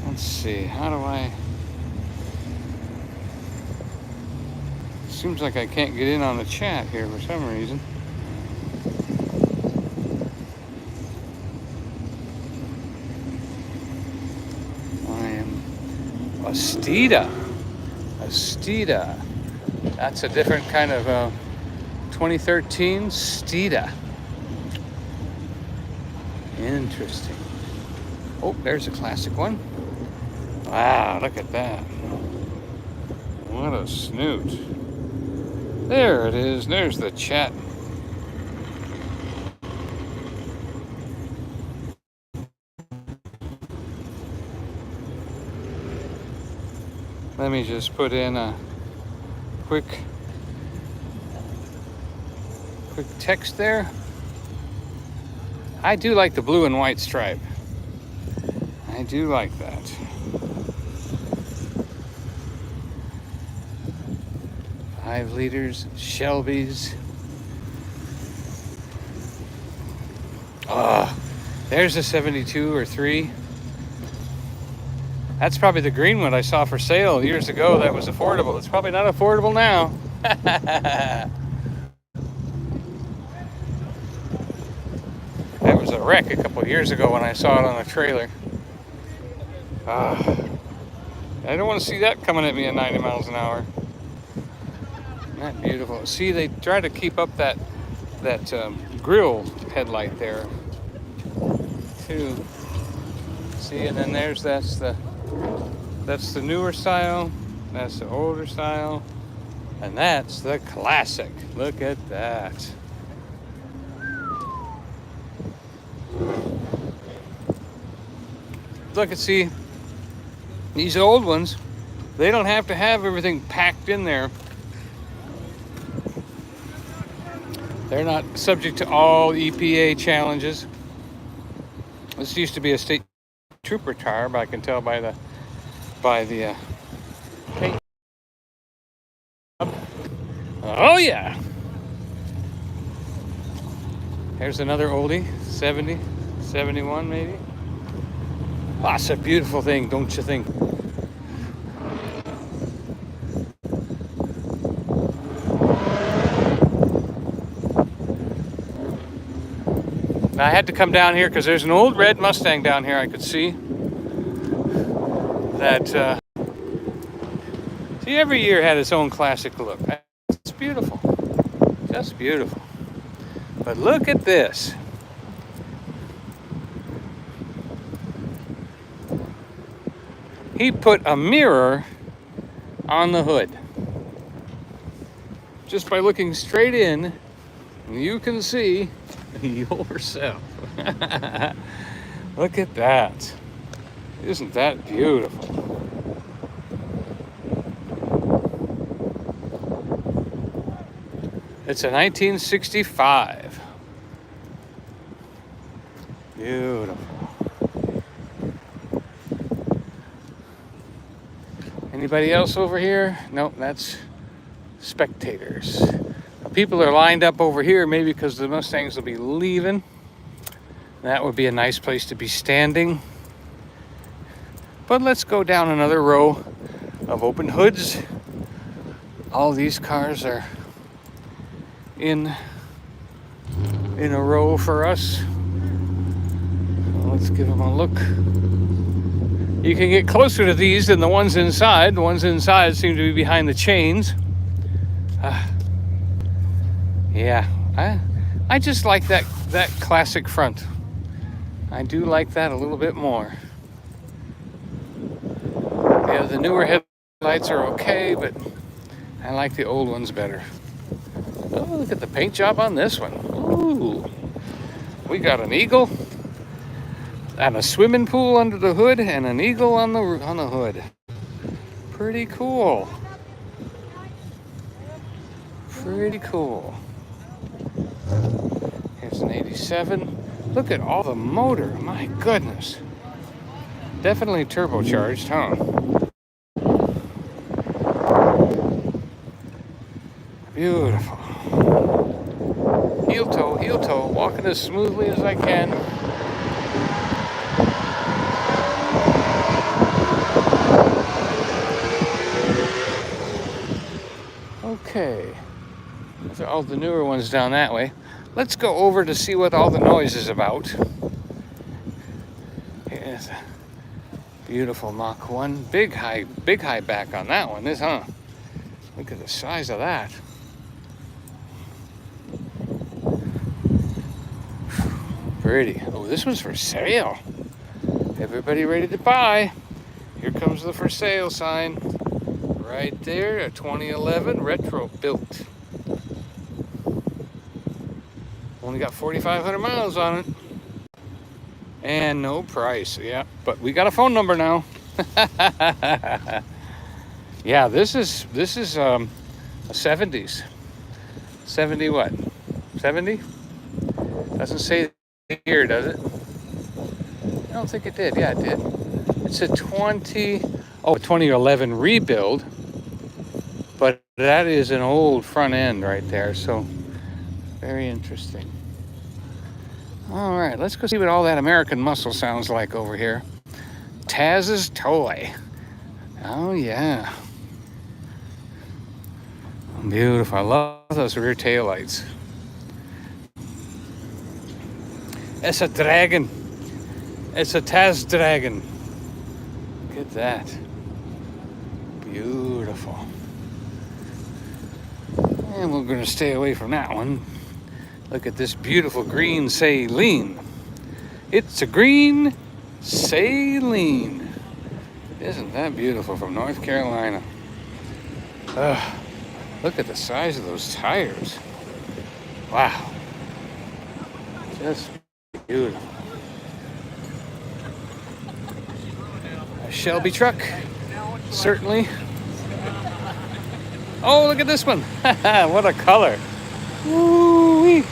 Let's see, how do I... Seems like I can't get in on the chat here for some reason. I am a Steeda. That's a different kind of 2013 Steeda. Interesting. Oh, there's a classic one. Wow, look at that. What a snoot. There it is. There's the chat. Let me just put in a quick text there. I do like the blue and white stripe. I do like that. Five liters, Shelby's. There's a 72 or 3. That's probably the green one I saw for sale years ago. That was affordable. It's probably not affordable now. That was a wreck a couple years ago when I saw it on a trailer. I don't want to see that coming at me at 90 miles an hour. Isn't that beautiful? See, they try to keep up that grill headlight there too. See, and then that's the newer style, that's the older style, and that's the classic. Look at that. Look, see, these old ones, they don't have to have everything packed in there. They're not subject to all EPA challenges. This used to be a state trooper tire, but I can tell by the paint. Oh yeah. Here's another oldie, 70, 71 maybe. That's a beautiful thing, don't you think? I had to come down here because there's an old red Mustang down here I could see. That, see, every year had its own classic look. It's beautiful. Just beautiful. But look at this. He put a mirror on the hood. Just by looking straight in, you can see yourself. Look at that. Isn't that beautiful? It's a 1965. Beautiful. Anybody else over here? Nope, that's spectators. People are lined up over here, maybe because the Mustangs will be leaving. That would be a nice place to be standing. But let's go down another row of open hoods. All these cars are in a row for us. So let's give them a look. You can get closer to these than the ones inside. The ones inside seem to be behind the chains. Yeah, I just like that classic front. I do like that a little bit more. Yeah, the newer headlights are okay, but I like the old ones better. Oh, look at the paint job on this one. Ooh, we got an eagle and a swimming pool under the hood and an eagle on the hood. Pretty cool. Pretty cool. Here's an 87. Look at all the motor. My goodness. Definitely turbocharged, huh? Beautiful. Heel toe, walking as smoothly as I can. Okay. Those are all the newer ones down that way. Let's go over to see what all the noise is about. Here's a beautiful Mach 1. Big high back on that one, huh? Look at the size of that. Pretty. Oh, this one's for sale. Everybody ready to buy. Here comes the for sale sign. Right there, a 2011 retro built. Only got 4,500 miles on it. And no price, yeah. But we got a phone number now. Yeah, this is a 70s. 70 what? 70? Doesn't say here, does it? I don't think it did. Yeah, it did. It's a 2011 rebuild. But that is an old front end right there, so very interesting. All right, let's go see what all that American muscle sounds like over here. Taz's Toy. Oh, yeah. Beautiful. I love those rear taillights. It's a dragon. It's a Taz dragon. Look at that. Beautiful. And we're going to stay away from that one. Look at this beautiful green saline. It's a green saline. Isn't that beautiful, from North Carolina? Look at the size of those tires. Wow. Just beautiful. A Shelby truck, certainly. Oh, look at this one. What a color. Woo-wee.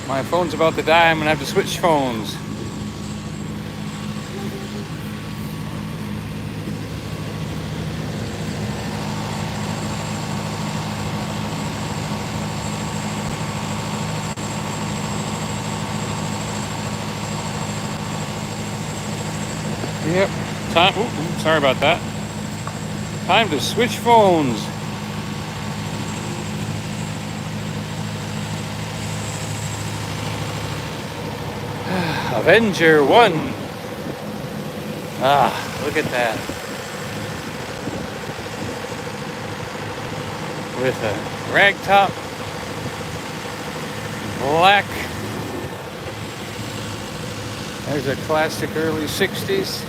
My phone's about to die. I'm going to have to switch phones. Yep. Time. Ooh, sorry about that. Time to switch phones. Avenger 1. Ah, look at that. With a ragtop, black. There's a classic early 60s.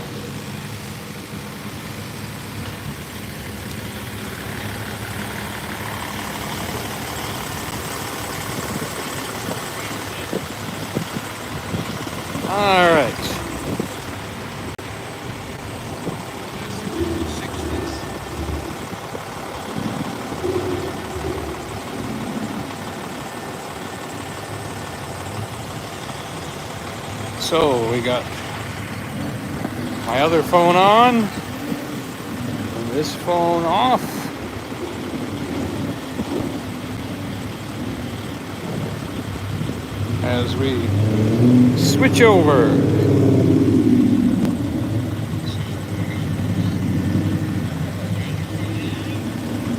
All right. So we got my other phone on and this phone off. As we switch over.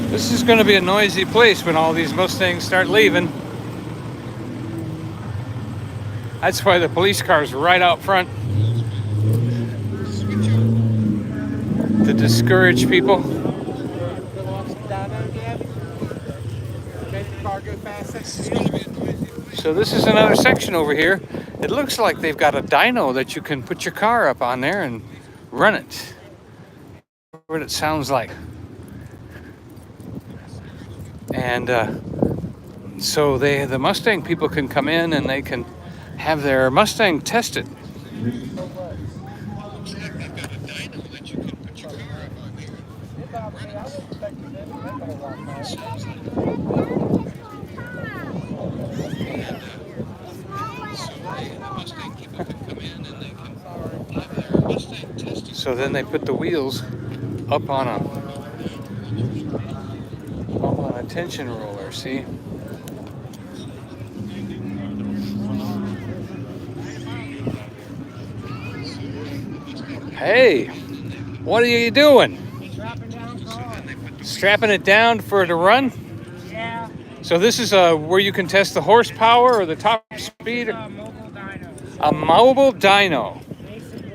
This is going to be a noisy place when all these Mustangs start leaving. That's why the police car's right out front. To discourage people. So this is another section over here. It looks like they've got a dyno that you can put your car up on there and run it. What it sounds like. And so the Mustang people can come in and they can have their Mustang tested. So then they put the wheels up on a tension roller, see? Hey, what are you doing? Strapping it down for it to run? Yeah. So this is where you can test the horsepower or the top speed? Mobile dyno. A mobile dyno. Basically,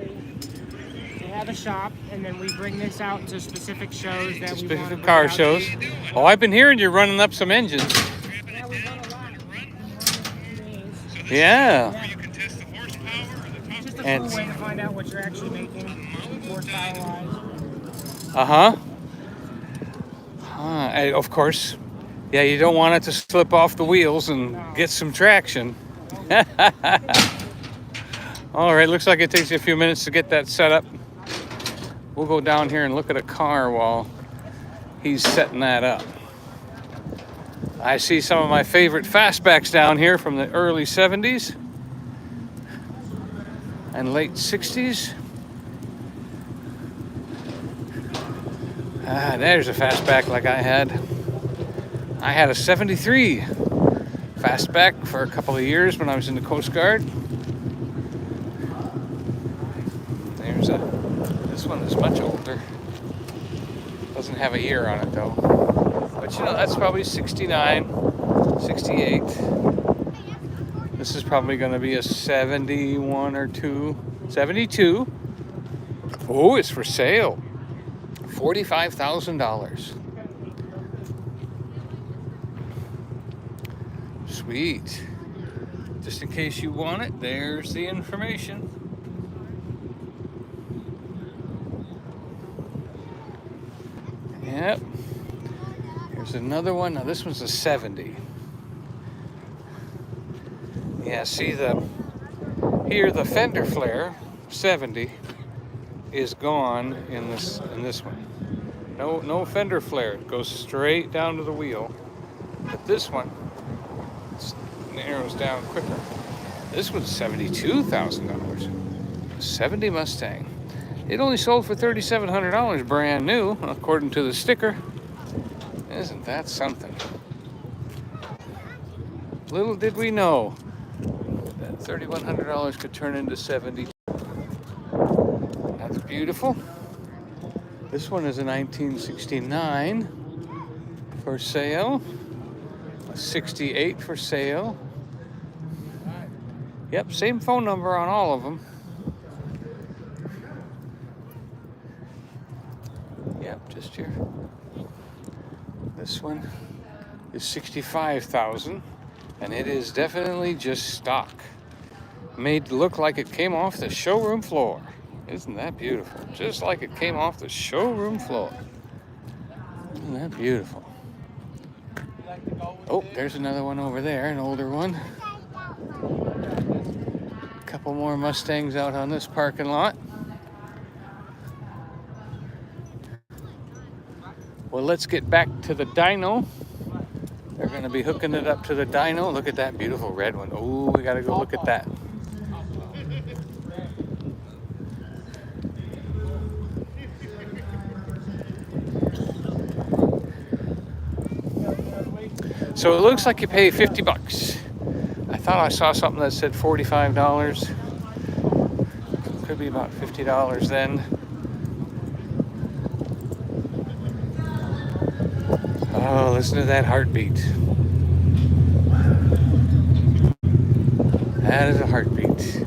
we have a shop, and then we bring this out to specific shows that we want to Specific bring car out shows. to. Oh, I've been hearing you're running up some engines. Yeah, we run a lot. Yeah. Just a And cool way to find out what you're actually making, horsepower-wise. uh-huh. Of course. Yeah, you don't want it to slip off the wheels and get some traction. All right, looks like it takes you a few minutes to get that set up. We'll go down here and look at a car while he's setting that up. I see some of my favorite fastbacks down here from the early 70s and late 60s. There's a fastback like I had. I had a 73 fastback for a couple of years when I was in the Coast Guard. This one is much older. Doesn't have a year on it though. But you know, that's probably 69, 68. This is probably going to be a 71 or 2, 72. Oh, it's for sale. $45,000. Sweet. Just in case you want it, there's the information. Yep. Here's another one. Now this one's a 70. Yeah, see here the fender flare 70 is gone in this one. No fender flare. It goes straight down to the wheel. But this one narrows down quicker. This one's $72,000. 70 Mustang. It only sold for $3,700 brand new, according to the sticker. Isn't that something? Little did we know that $3,100 could turn into 70. That's beautiful. This one is a 1969 for sale. A 68 for sale. Yep, same phone number on all of them. Yep, just here. This one is $65,000, and it is definitely just stock. Made to look like it came off the showroom floor. Isn't that beautiful? Just like it came off the showroom floor. Isn't that beautiful? Oh, there's another one over there, an older one. A couple more Mustangs out on this parking lot. Well, let's get back to the dyno. They're going to be hooking it up to the dyno. Look at that beautiful red one. Oh, we got to go look at that. So it looks like you pay 50 bucks. I thought I saw something that said $45. Could be about $50 then. Oh, listen to that heartbeat. That is a heartbeat.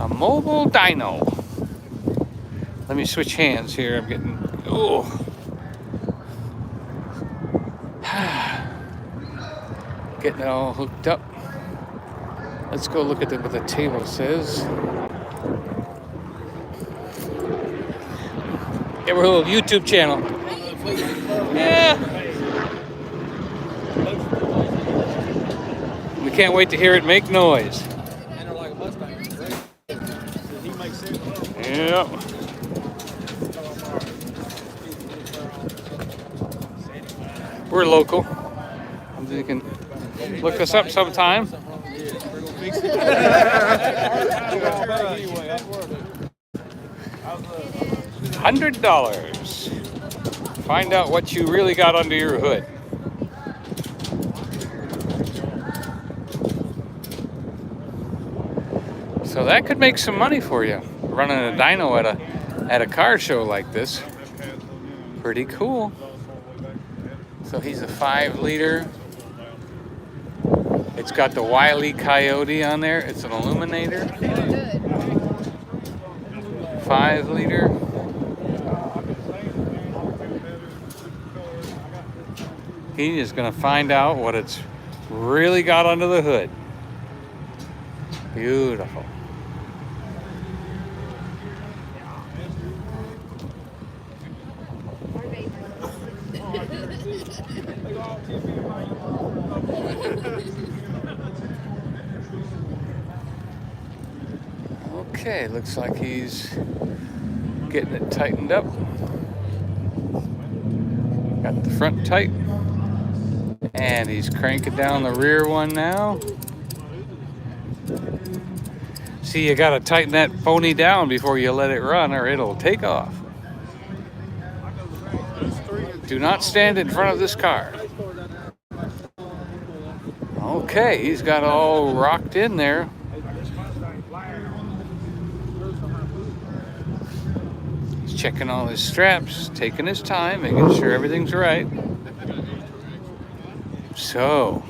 A mobile dyno. Let me switch hands here. I'm getting, getting it all hooked up. Let's go look at what the table says. Yeah, we're a little YouTube channel. Yeah. We can't wait to hear it make noise. Yep. We're local. You can look us up sometime. $100. Find out what you really got under your hood. So that could make some money for you, running a dyno at a car show like this. Pretty cool. So he's a 5-liter. It's got the Wile E. Coyote on there. It's an illuminator. 5-liter. He is going to find out what it's really got under the hood. Beautiful. Okay, looks like he's getting it tightened up. Got the front tight. And he's cranking down the rear one now. See, you gotta tighten that pony down before you let it run or it'll take off. Do not stand in front of this car. Okay, he's got it all rocked in there. He's checking all his straps, taking his time, making sure everything's right. So,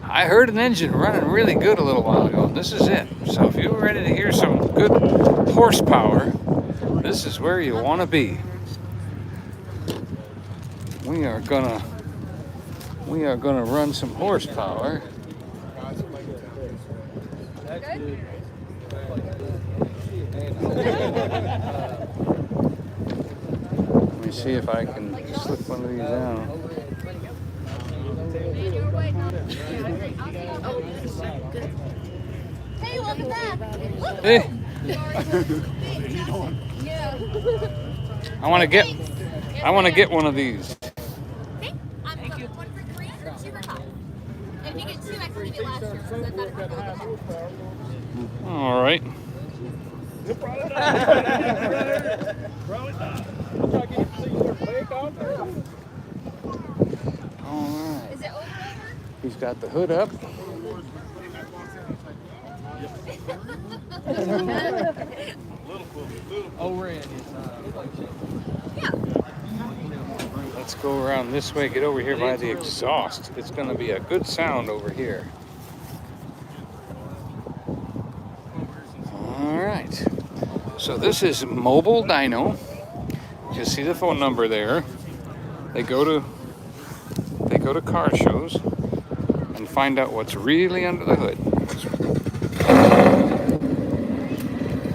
I heard an engine running really good a little while ago, and this is it. So if you're ready to hear some good horsepower, this is where you want to be. We are gonna run some horsepower. Let me see if I can slip one of these down. Hey, welcome back. Hey. I want to get one of these. Okay, I'm one for 3 or 2 for 5. And if you get 2, I can give you last year. So that's not a All right. All right. Is it over? He's got the hood up. Let's go around this way, get over here by the exhaust. It's going to be a good sound over here. All right. So this is Mobile Dyno. You see the phone number there. They go to car shows and find out what's really under the hood.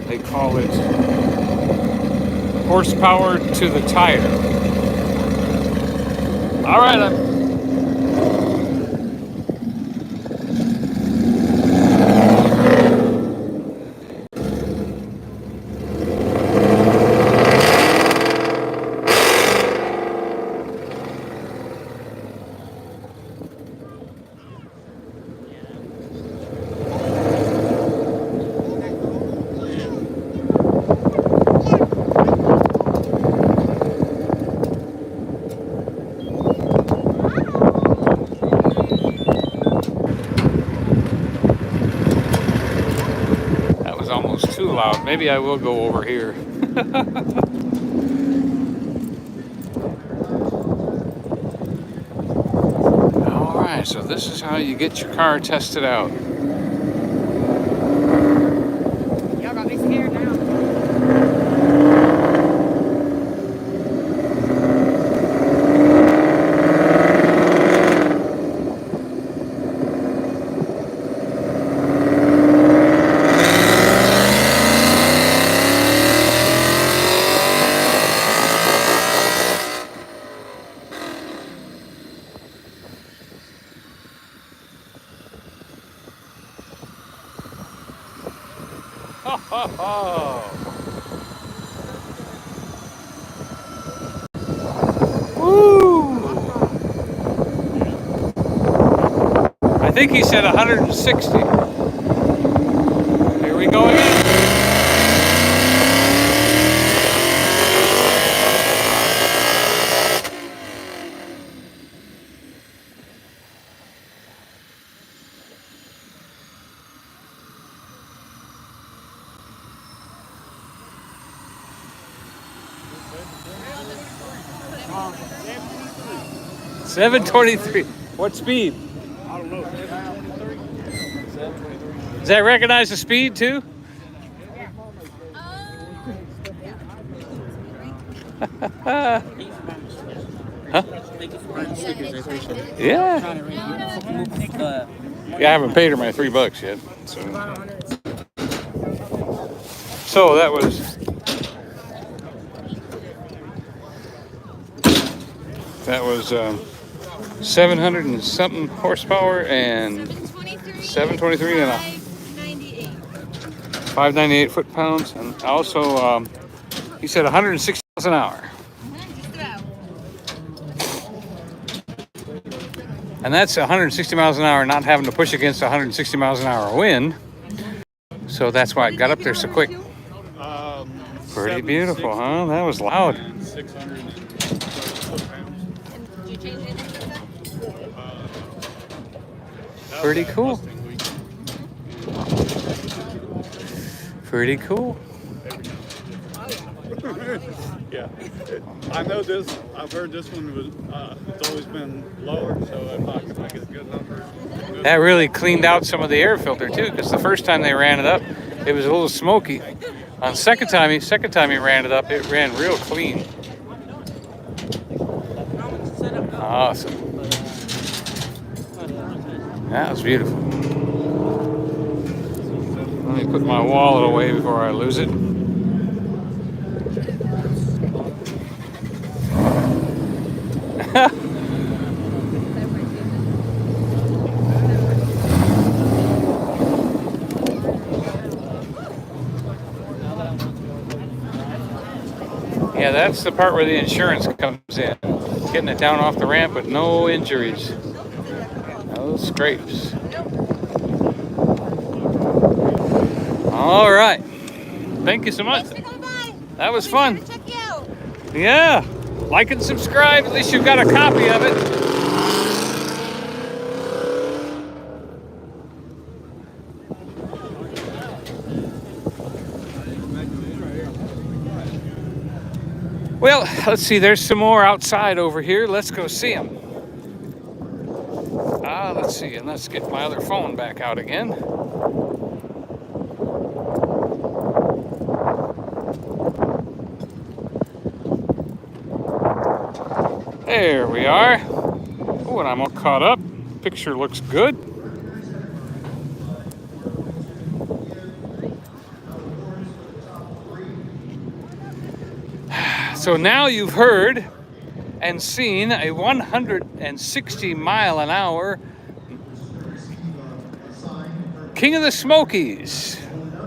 They call it horsepower to the tire. All right. Loud. Maybe I will go over here. All right, so this is how you get your car tested out. Y'all got me scared now. I think he said 160. we go again. Oh, 723. What speed? I don't know. 723. Does that recognize the speed too? Huh? Thank you for buying the stickers. I appreciate it. Yeah. Yeah, I haven't paid her my $3 yet. So that was 700 and something horsepower and 723 and 598 foot-pounds, and also he said 160 miles an hour. And that's 160 miles an hour, not having to push against 160 miles an hour wind. So that's why it got up there so quick. Pretty beautiful, huh? That was loud. 600 pounds. Did you change anything? Pretty cool. Pretty cool. Yeah. I know this. I've heard this one was. It's always been lower, so if I can make it a good number. That really cleaned out some of the air filter too, because the first time they ran it up, it was a little smoky. On second time he ran it up, it ran real clean. Awesome. That was beautiful. Let me put my wallet away before I lose it. Yeah, that's the part where the insurance comes in. Getting it down off the ramp with no injuries. No scrapes. All right. Thank you so much. That was fun. Yeah. Like and subscribe. At least you've got a copy of it. Well, let's see. There's some more outside over here. Let's go see them. Let's see. And let's get my other phone back out again. There we are. Oh, and I'm all caught up. Picture looks good. So now you've heard and seen a 160 mile an hour King of the Smokies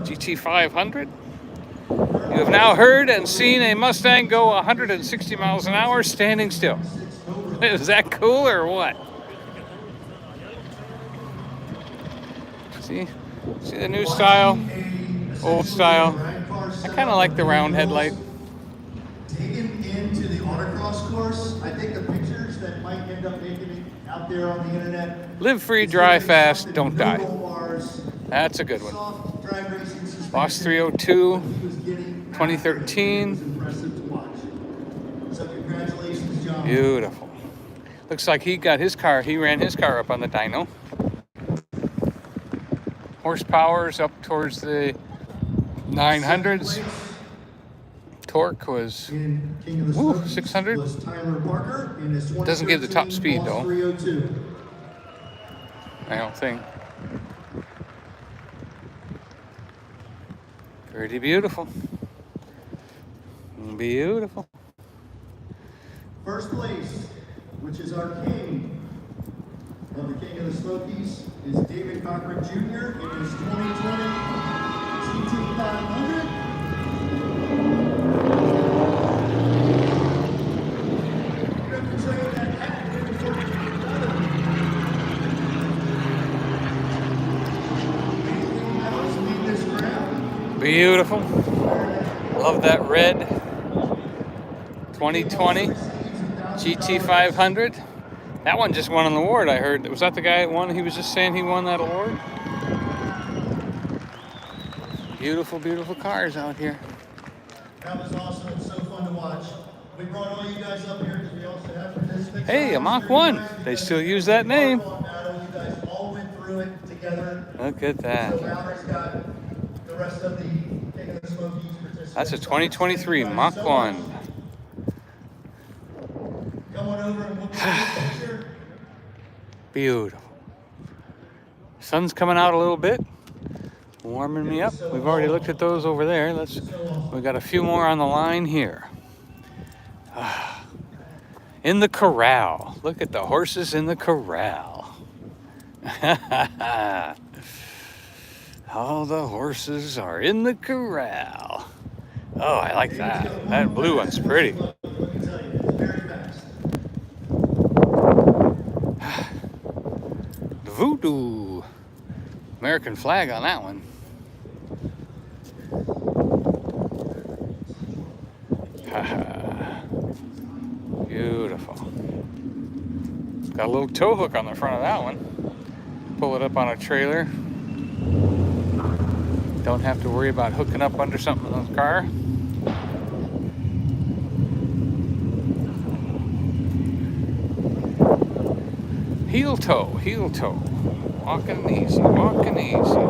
GT500. You have now heard and seen a Mustang go 160 miles an hour standing still. Is that cool or what? See the new style, old style. I kind of like the round headlight. Taken into the autocross course, I think the pictures that might end up making it out there on the internet. Live free, drive fast, don't die. That's a good one. Boss 302, 2013. So congratulations, John. Beautiful. Looks like he ran his car up on the dyno. Horsepower's up towards the 900s. Torque was 600. Doesn't give the top speed though. I don't think. Pretty beautiful. Beautiful. First place, which is our king of the King of the Smokies, is David Cochran Jr. in his 2020 GT500. Beautiful. Love that red 2020 GT500. That one just won an award, I heard. Was that the guy that won? He was just saying he won that award. Beautiful, beautiful cars out here. That was awesome. It's so fun to watch. We brought all you guys up here because we also have participants. Hey, a Mach 1. They still use that name. You guys all went through it together. Look at that. So Mallory's got the rest of the Taking the Smokies participants. That's a 2023 Mach 1. Come on over and we'll get a picture. Beautiful. Sun's coming out a little bit. Warming me up. We've already looked at those over there. We got a few more on the line here. In the corral. Look at the horses in the corral. All the horses are in the corral. Oh, I like that. That blue one's pretty. The voodoo. American flag on that one. Beautiful. Got a little tow hook on the front of that one. Pull it up on a trailer. Don't have to worry about hooking up under something in the car. Heel toe, heel toe. Walking easy, walking easy.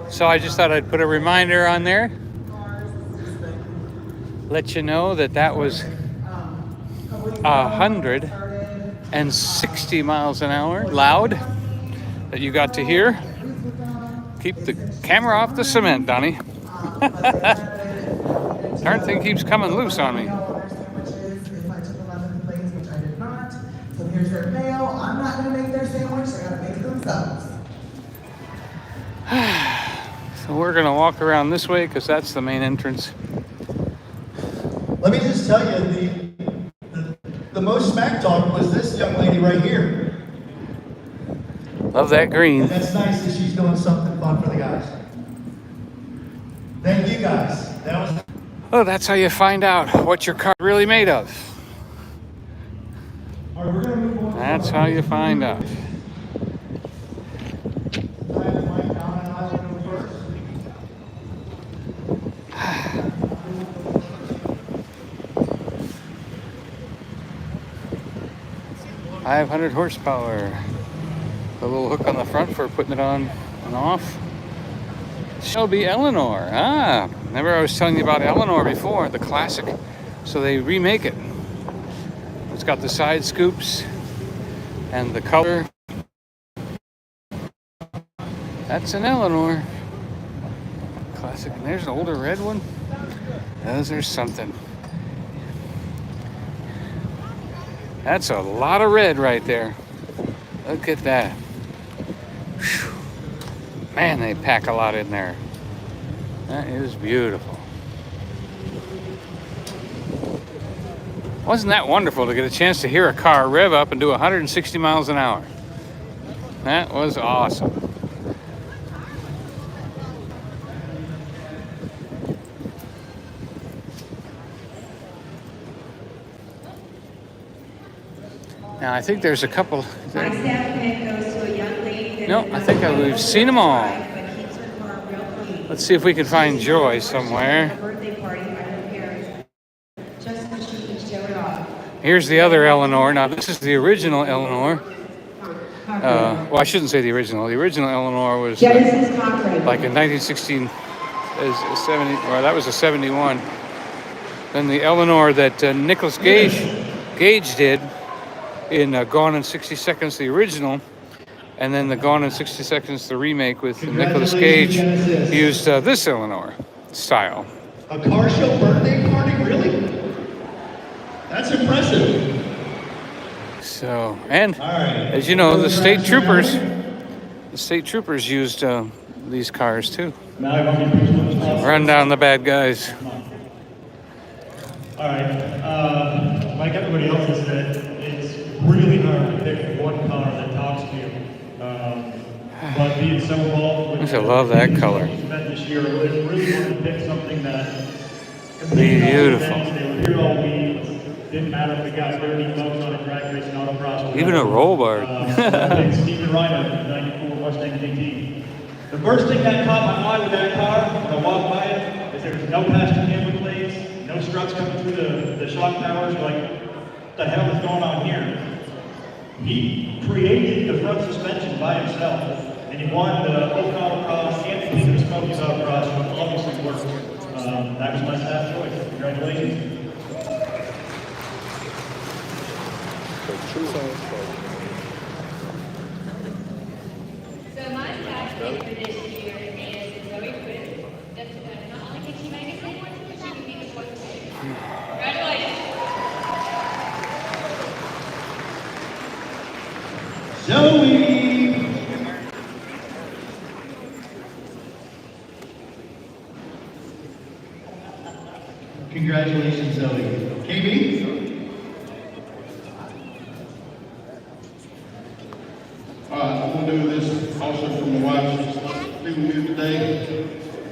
So I just thought I'd put a reminder on there. Let you know that that was 160 miles an hour, loud, that you got to hear. Keep the camera off the cement, Donny. Darn thing keeps coming loose on me. So here's their mail. I'm not going to make their sandwich. They're going to make it themselves. So we're going to walk around this way because that's the main entrance. Let me just tell you, the most smack talk was this young lady right here. Love that green. And that's nice that she's doing something fun for the guys. Thank you guys. That was. Oh, that's how you find out what your car's really made of. That's how you find out. .500 horsepower. A little hook on the front for putting it on and off. Shelby Eleanor. Ah, remember I was telling you about Eleanor before, the classic. So they remake it. It's got the side scoops and the color. That's an Eleanor. Classic. And there's an older red one. Those are something. That's a lot of red right there. Look at that. Whew. Man, they pack a lot in there. That is beautiful. Wasn't that wonderful to get a chance to hear a car rev up and do 160 miles an hour? That was awesome. Now, I think there's a couple. My staff pick goes to a young lady. No, I think we've seen them all. Let's see if we can find Joy somewhere. Here's the other Eleanor. Now, this is the original Eleanor. Well, I shouldn't say the original. The original Eleanor was like in 1969 is a 70. Well, that was a 71. Then the Eleanor that Nicolas Gage did in Gone in 60 Seconds, the original, and then the Gone in 60 Seconds, the remake with Nicolas Gage, used this Eleanor style. A car show birthday party? Really? That's impressive. So, and as you know, the state troopers used these cars too. Run down the bad guys. All right. Like everybody else has said, it's really hard to pick one car that talks to you. But being so involved with I love that color. this year, I really wanted to pick something that Beautiful. they were here all week. Didn't matter if we got 30 folks on a drag race and autocross. Even a roll bar. Stephen Reiner, 94 Mustang GT. The first thing that caught my eye with that car when I walked by it is there was no passenger camera plates, no struts coming through the shock towers. Like, what the hell is going on here? He created the front suspension by himself, and he won the Oak Autocross and the King of Smokies Autocross, which obviously worked. That was my staff choice. Congratulations. So my staff pick for this year is Zoe Quinn. That's not only can she make it, she can be the voice of it. Congratulations. Zoe! Congratulations, Zoe. KB? I'm gonna do this also for my wife. She's feeling good today.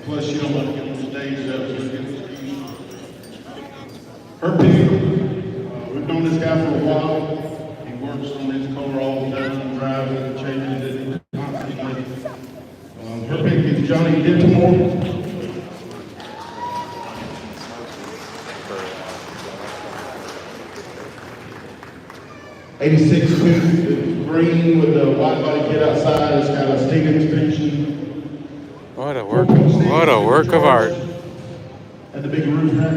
Plus, she don't want to get on stage, so she'll get an excuse. Her pig, we've known this guy for a while. He works on his car all the time, drives it, changes it constantly. Her pig is Johnny VeteransStain. 86 tooth, green with the wide body kit outside. It's got a state extension. What a work of art. And the big roof rack.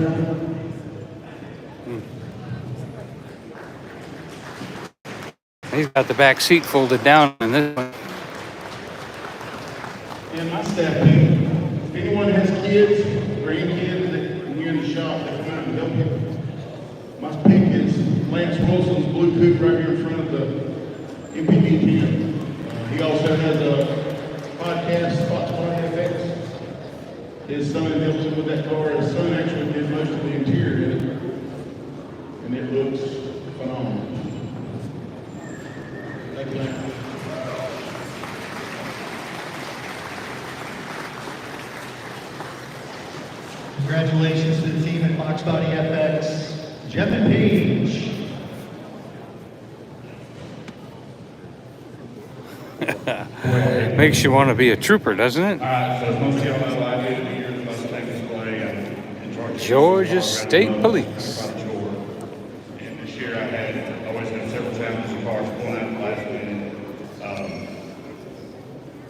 He's got the back seat folded down in this one. And my staff team, if anyone has kids, grandkids, and you're in the shop, they come out and help you. My pick is Lance Wilson's blue coupe right here in front of the MPD team. He also has a podcast, Fox Pony FX. His son helps him with that car. His son actually did most of the interior in it. And it looks phenomenal. Thank you, Lance. Congratulations to the team at Fox Body FX, Jeff and Paige. Makes you want to be a trooper, doesn't it? So most of y'all know I did the year's Mustang display. I'm in charge of Georgia State Police. And this year I always had several challenges of cars pulling out the last minute.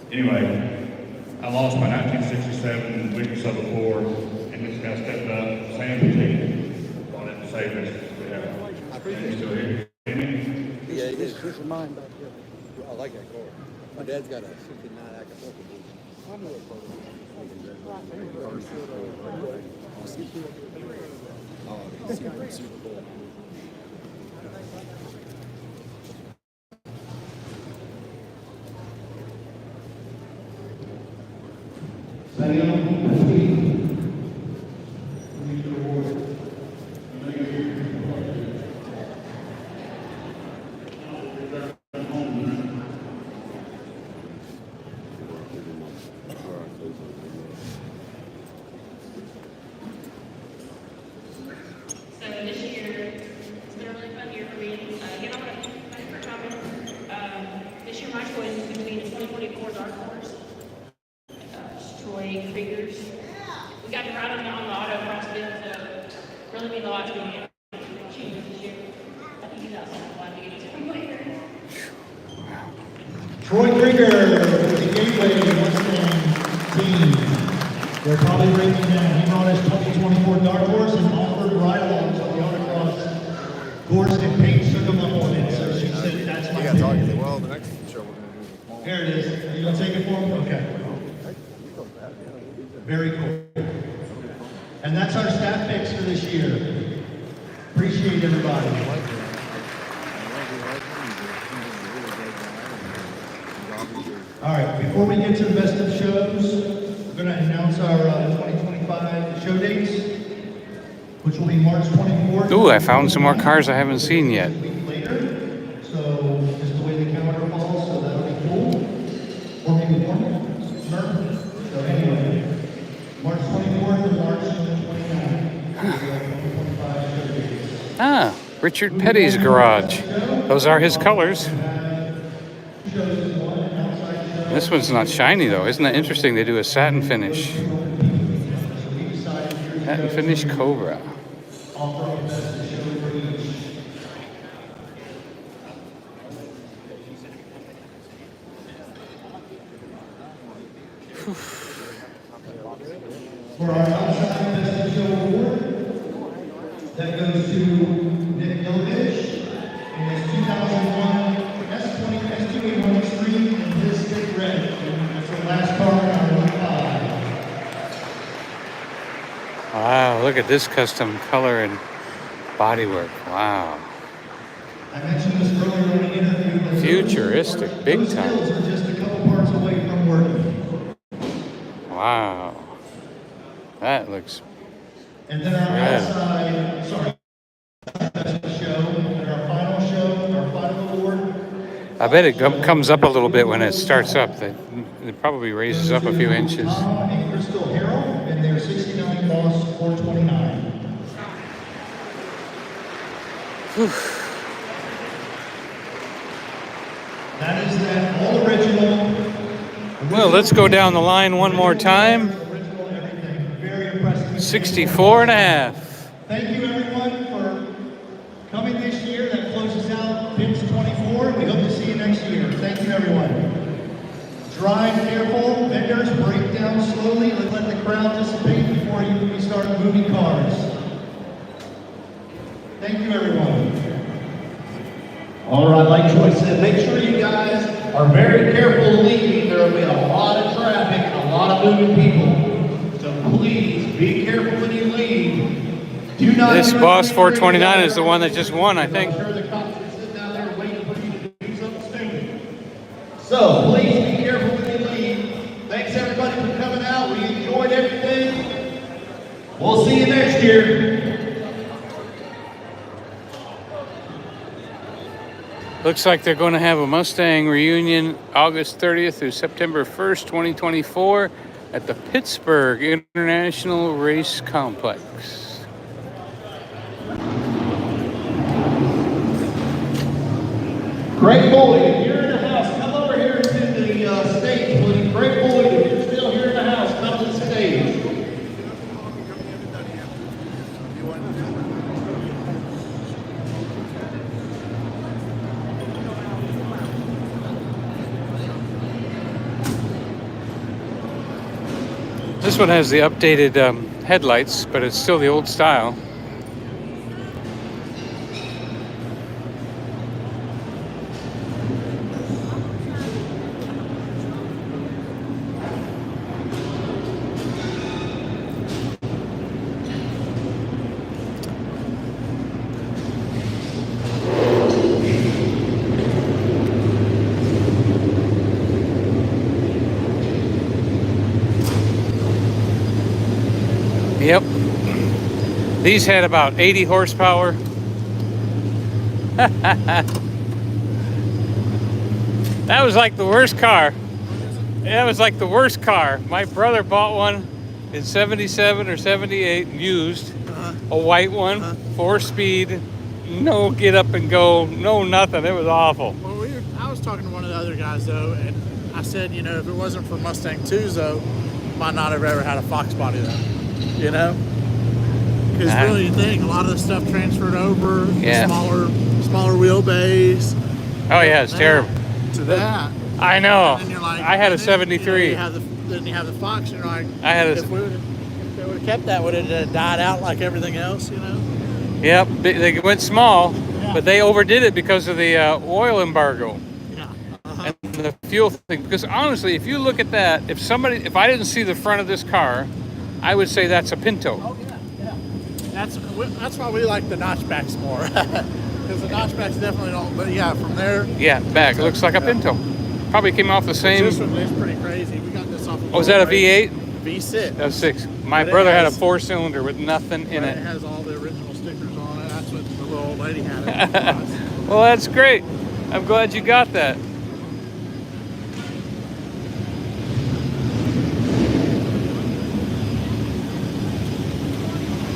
Anyway, I lost my 1967 Wicked Sub 4, and this guy stepped up, Sam Pigeon, on it to save us. I appreciate you still here. Yeah, it is. This is mine back here. I like that car. My dad's got a 69 Acapulco. Super Bowl. They're probably breaking down. He brought his 2024 dark horse and offered ride-alongs on the autocross course, and Paige took him up on it. So she said, that's my pick. Well, the next show we're going to do. Here it is. Are you going to take it for him? Okay. Very cool. And that's our staff picks for this year. Appreciate everybody. All right, before we get to the best of shows, we're going to announce our 2025 show dates, which will be March 24th. Ooh, I found some more cars I haven't seen yet. Later. So just the way the calendar falls, so that'll be cool. Or maybe one. So anyway, March 24th and March 29th. 2025 show dates. Ah, Richard Petty's garage. Those are his colors. This one's not shiny though. Isn't that interesting? They do a satin finish. Satin finish Cobra. For our outside Best of Show award, that goes to Nick Gilvich in his 2001 S2A1 Extreme in his thick red. That's the last car on 1.5. Wow, look at this custom color and bodywork. Wow. I mentioned this earlier in the interview. But Futuristic, big those time. hills are just a couple parts away from working. Wow. That looks And then our outside, Best of Show, and our final show, our final award. I bet it comes up a little bit when it starts up. It probably raises up a few inches. Tom and Crystal Harrell, and their 69 Boss 429. That is that all original. Well, let's go down the line one more time. 64 and a half. Thank you everyone for coming this year. That closes out Pins 24. We hope to see you next year. Thank you everyone. Drive careful. Vendors, break down slowly. Let's let the crowd dissipate before we start moving cars. Thank you everyone. All right, like Troy said, make sure you guys are very careful leaving. There will be a lot of traffic and a lot of moving people. So please be careful when you leave. Do not. This Boss 429 is the one that just won, I think. I'm sure the cops are sitting down there waiting for you to do something stupid. So please be careful when you leave. Thanks everybody for coming out. We enjoyed everything. We'll see you next year. Looks like they're going to have a Mustang reunion August 30th through September 1st, 2024 at the Pittsburgh International Race Complex. Greg Boyd, if you're in the house, come over here to the stage, please. Greg Boyd, if you're still here in the house, come to the stage. This one has the updated headlights, but it's still the old style. Yep. These had about 80 horsepower. That was like the worst car. That was like the worst car. My brother bought one in 77 or 78, used. A white one, 4-speed, no get up and go, no nothing. It was awful. Well, I was talking to one of the other guys, though, and I said, you know, if it wasn't for Mustang 2s, though, might not have ever had a Fox body, though. You know, because really, you think a lot of the stuff transferred over, smaller wheelbase. Oh yeah, it's terrible. To that, I know. and then you're like, I had a and then, 73. You know, you have then you have the Fox, and you're like, I had a- if they would have kept that, would it have died out like everything else, you know? Yep, they went small, but they overdid it because of the oil embargo. Yeah. And the fuel thing. Because honestly, if you look at that, if I didn't see the front of this car, I would say that's a Pinto. Oh yeah. That's why we like the notchbacks more, because the notchbacks definitely don't. But yeah, from there. Yeah, back. It looks like a Pinto. Probably came off the same. This one is pretty crazy. We got this off. Oh, is that a V8? V6. That was 6. My brother had a 4-cylinder with nothing in It it. has all the original stickers on it. That's what the little old lady had. Well, that's great. I'm glad you got that.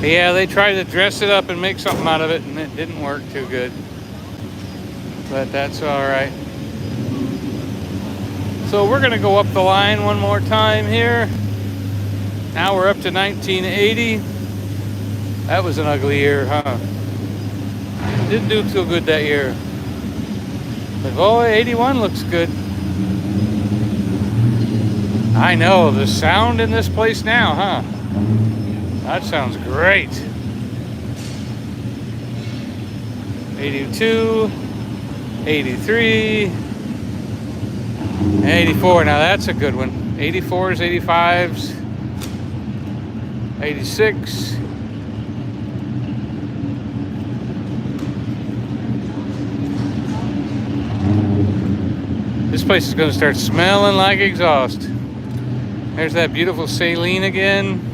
Yeah, they tried to dress it up and make something out of it, and it didn't work too good. But that's all right. So we're going to go up the line one more time here. Now we're up to 1980. That was an ugly year, huh? Didn't do so good that year. But boy, 81 looks good. I know, the sound in this place now, huh? That sounds great. 82, 83, 84. Now that's a good one. 84s, 85s, 86. This place is going to start smelling like exhaust. There's that beautiful saline again.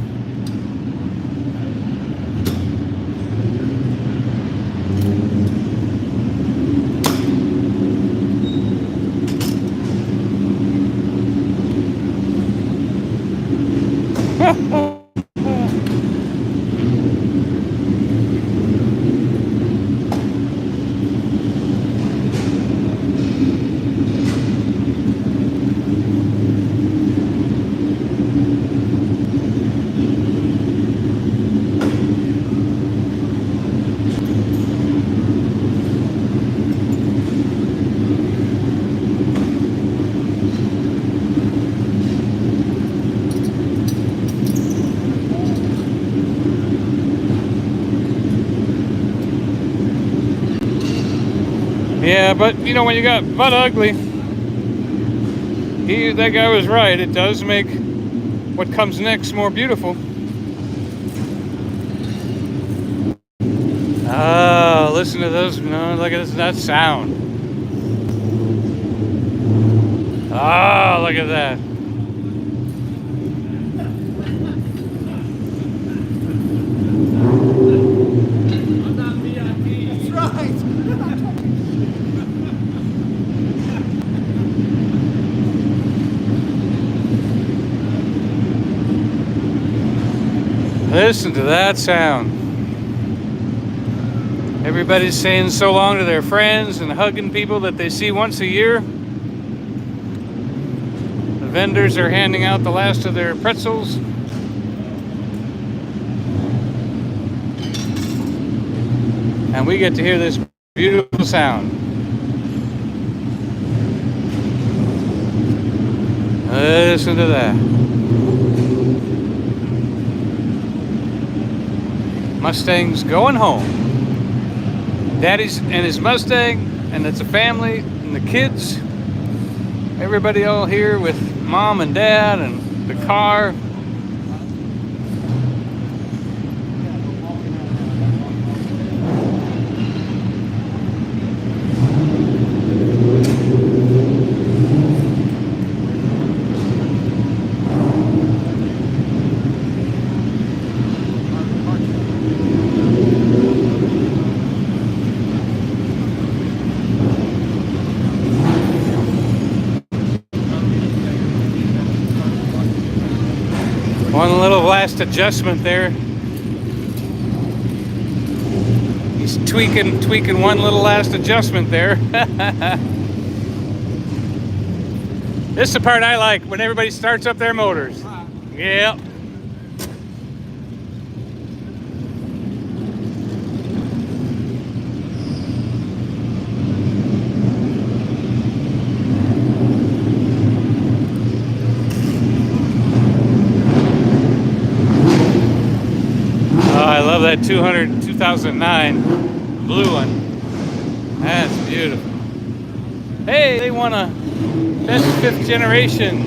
Yeah, but you know, when you got butt ugly, that guy was right. It does make what comes next more beautiful. Oh, listen to those. No, look at that sound. Oh, look at that. That's right. Listen to that sound. Everybody's saying so long to their friends and hugging people that they see once a year. The vendors are handing out the last of their pretzels. And we get to hear this beautiful sound. Listen to that. Mustang's going home. Daddy's and his Mustang, and it's a family, and the kids. Everybody all here with mom and dad and the car. One little last adjustment there. He's tweaking one little last adjustment there. This is the part I like, when everybody starts up their motors. Yep. that 2009 blue one. That's beautiful. Hey, they won a best 5th generation.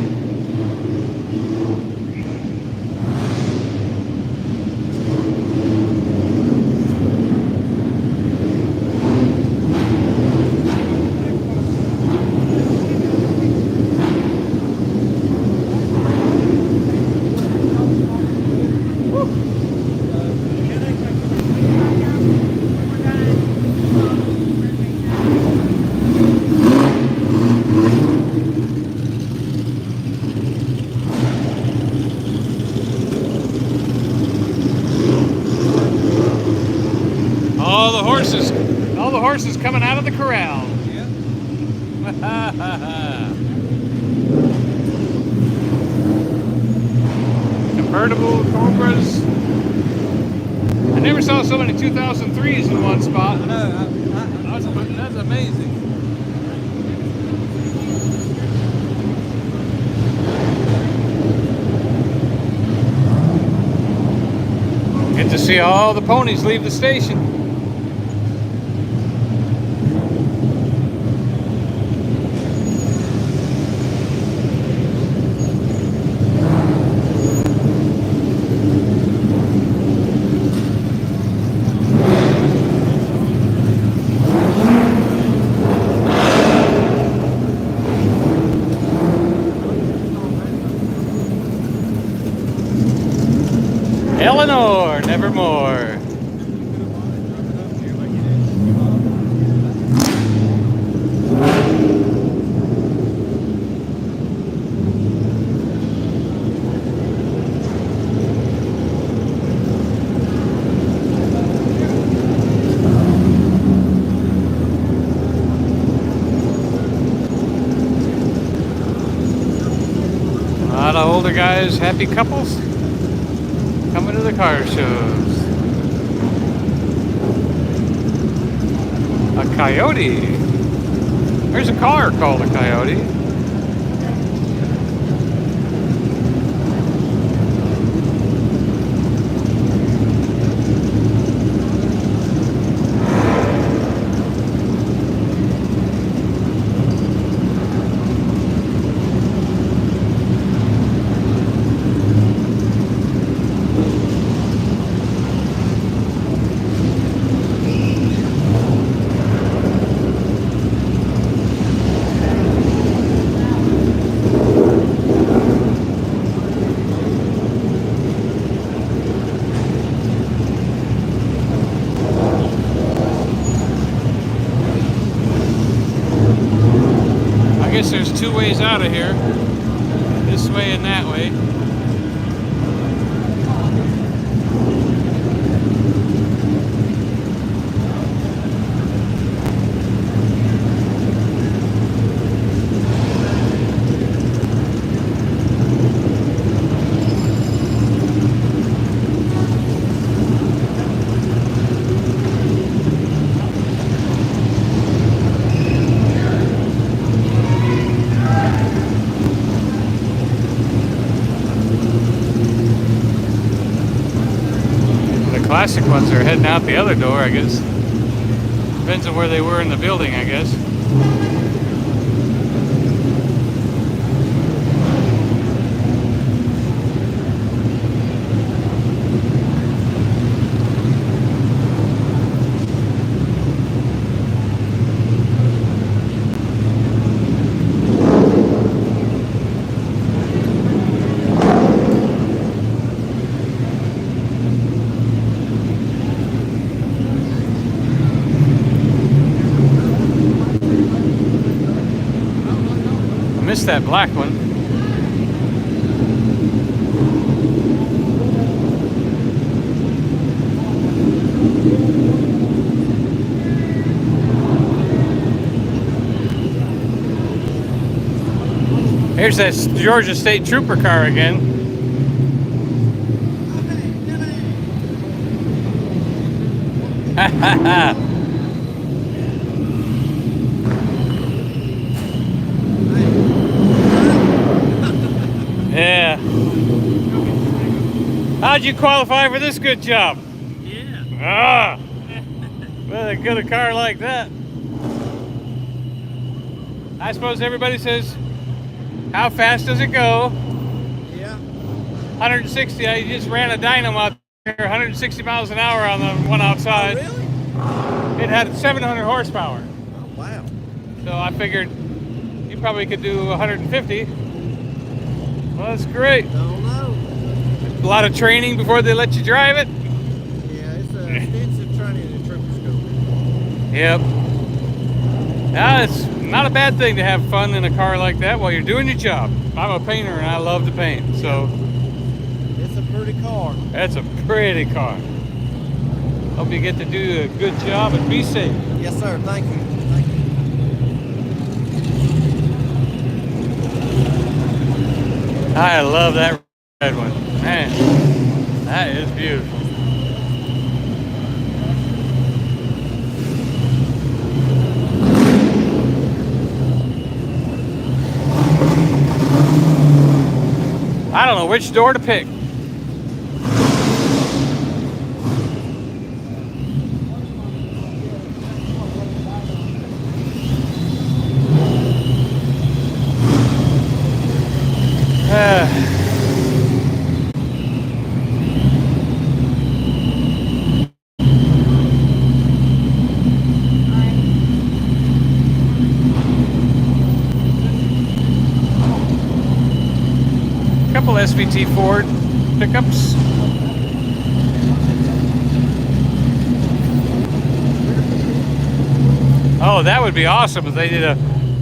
All the horses coming out of the corral. Yeah. Convertible Cobras. I never saw so many 2003s in one spot. I know. That's amazing. Get to see all the ponies leave the station. Eleanor, nevermore. A lot of older guys, happy couples. Coming to the car shows. A coyote. There's a car called a coyote. I guess there's two ways out of here. This way and that way. Classic ones are heading out the other door, I guess. Depends on where they were in the building, I guess. Missed that black one. Here's that Georgia State Trooper car again. Ha ha ha. Yeah. How'd you qualify for this good job? Yeah. Ah! Well, they get a car like that. I suppose everybody says, how fast does it go? Yeah. 160. I just ran a dyno out there, 160 miles an hour on the one outside. Oh, really? It had 700 horsepower. Oh, wow. So I figured you probably could do 150. Well, that's great. Don't know. A lot of training before they let you drive it. Yeah, it's extensive training in trooper school. Yep. Now, it's not a bad thing to have fun in a car like that while you're doing your job. I'm a painter and I love to paint, so. It's a pretty car. That's a pretty car. Hope you get to do a good job and be safe. Yes, sir. Thank you. I love that red one. Man, that is beautiful. I don't know which door to pick. Couple SVT Ford pickups. Oh, that would be awesome if they did a.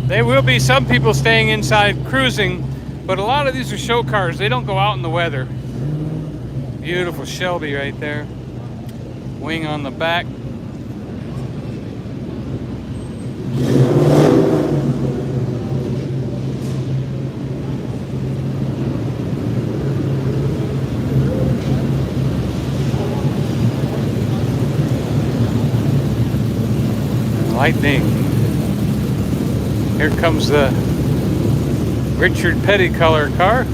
There will be some people staying inside cruising, but a lot of these are show cars. They don't go out in the weather. Beautiful Shelby right there. Wing on the back. Lightning. Here comes the Richard Petty color car.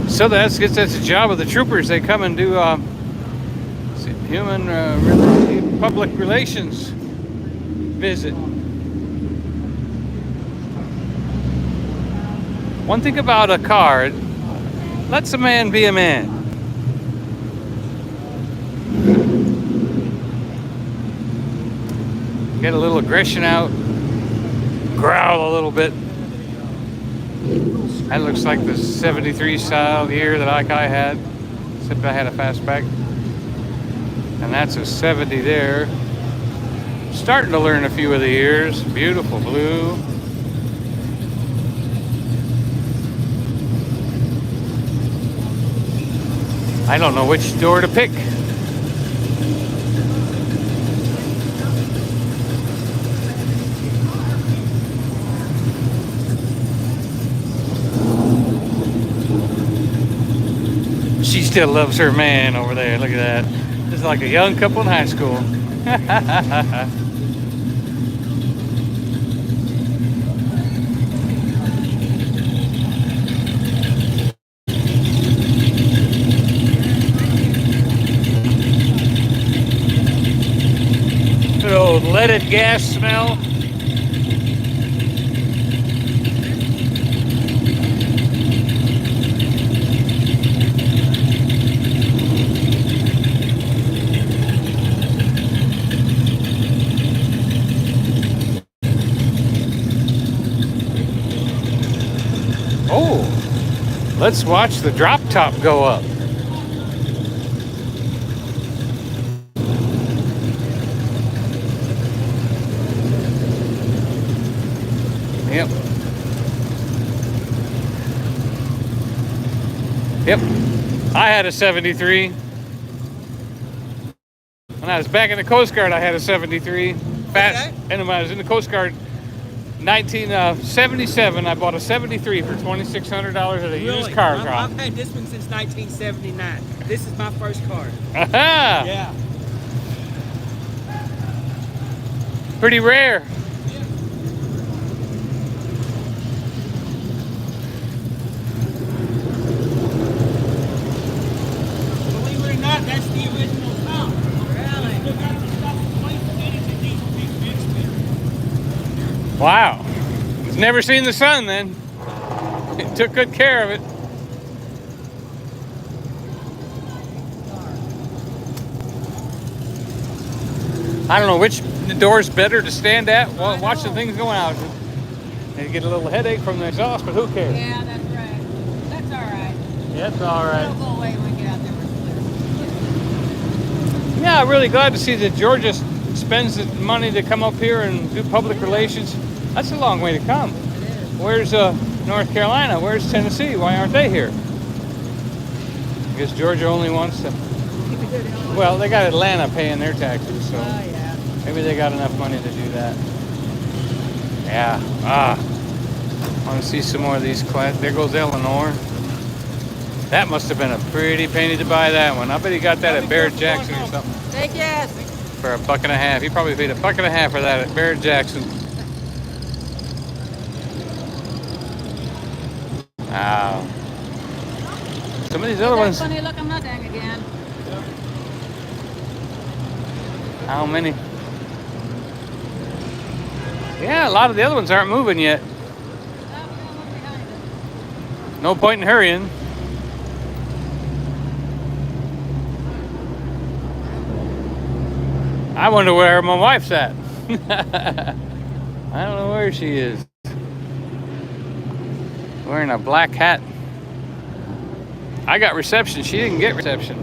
So that's the job of the troopers. They come and do public relations visit. One thing about a car, it lets a man be a man. Get a little aggression out, growl a little bit. That looks like the 73 style here that I had, except I had a fastback. And that's a 70 there. Starting to learn a few of the ears. Beautiful blue. I don't know which door to pick. She still loves her man over there. Look at that. Just like a young couple in high school. Good old leaded gas smell. Let's watch the drop top go up. Yep. Yep. I had a 73. When I was back in the Coast Guard, I had a 73. Fast. And when I was in the Coast Guard, 1977, I bought a 73 for $2,600 at a used car drop. I've had this one since 1979. This is my first car. Aha! Yeah. Pretty rare. Believe it or not, that's the original top. Really? Still got the stuff in place, and it's a diesel mix there. Wow. It's never seen the sun then. It took good care of it. I don't know which door's better to stand at while watching things going out. You get a little headache from the exhaust, but who cares? Yeah, that's right. That's all right. Yeah, it's all right. It'll go away when we get out there. Yeah, I'm really glad to see that Georgia spends the money to come up here and do public relations. That's a long way to come. Where's North Carolina? Where's Tennessee? Why aren't they here? I guess Georgia only wants to... Well, they got Atlanta paying their taxes, so maybe they got enough money to do that. Yeah. I want to see some more of these class. There goes Eleanor. That must have been a pretty penny to buy that one. I bet he got that at Barrett Jackson or something. Take yes. For $1.50. He probably paid $1.50 for that at Barrett Jackson. Wow. Some of these other ones. Funny looking Mustang again. How many? Yeah, a lot of the other ones aren't moving yet. No point in hurrying. I wonder where my wife's at. I don't know where she is. Wearing a black hat. I got reception. She didn't get reception.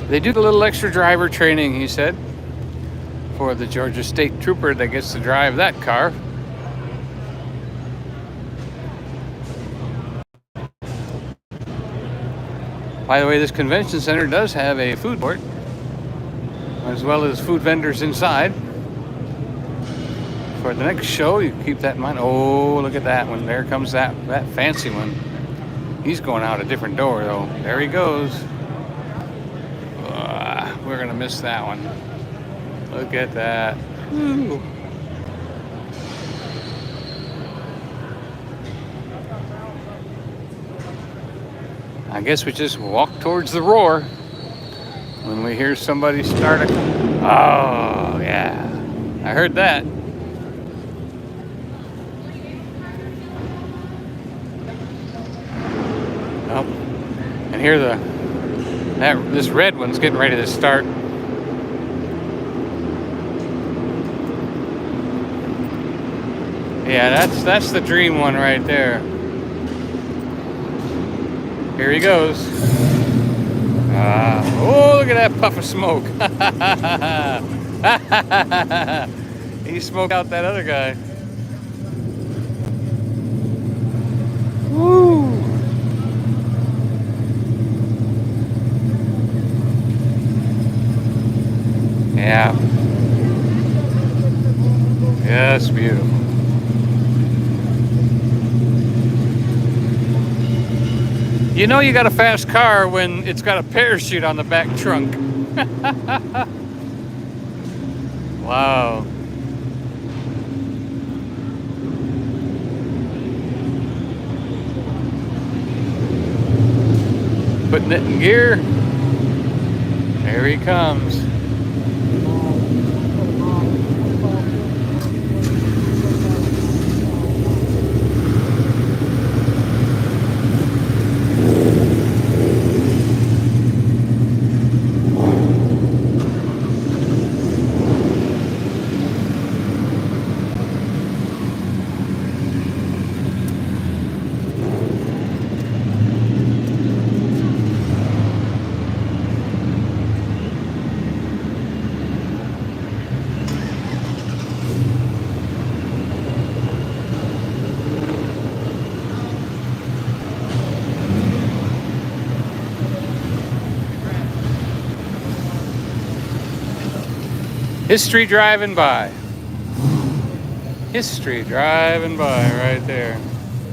They do a little extra driver training, he said, for the Georgia State Trooper that gets to drive that car. By the way, this convention center does have a food court, as well as food vendors inside. For the next show, you keep that in mind. Oh, look at that one. There comes that fancy one. He's going out a different door, though. There he goes. We're going to miss that one. Look at that. Woo. I guess we just walk towards the roar when we hear somebody start a... Oh, yeah. I heard that. Oh, and here this red one's getting ready to start. Yeah, that's the dream one right there. Here he goes. Oh, look at that puff of smoke. He smoked out that other guy. Woo! Yeah. Yes, beautiful. You know you got a fast car when it's got a parachute on the back trunk. Wow. Putting it in gear. There he comes. History driving by. History driving by right there.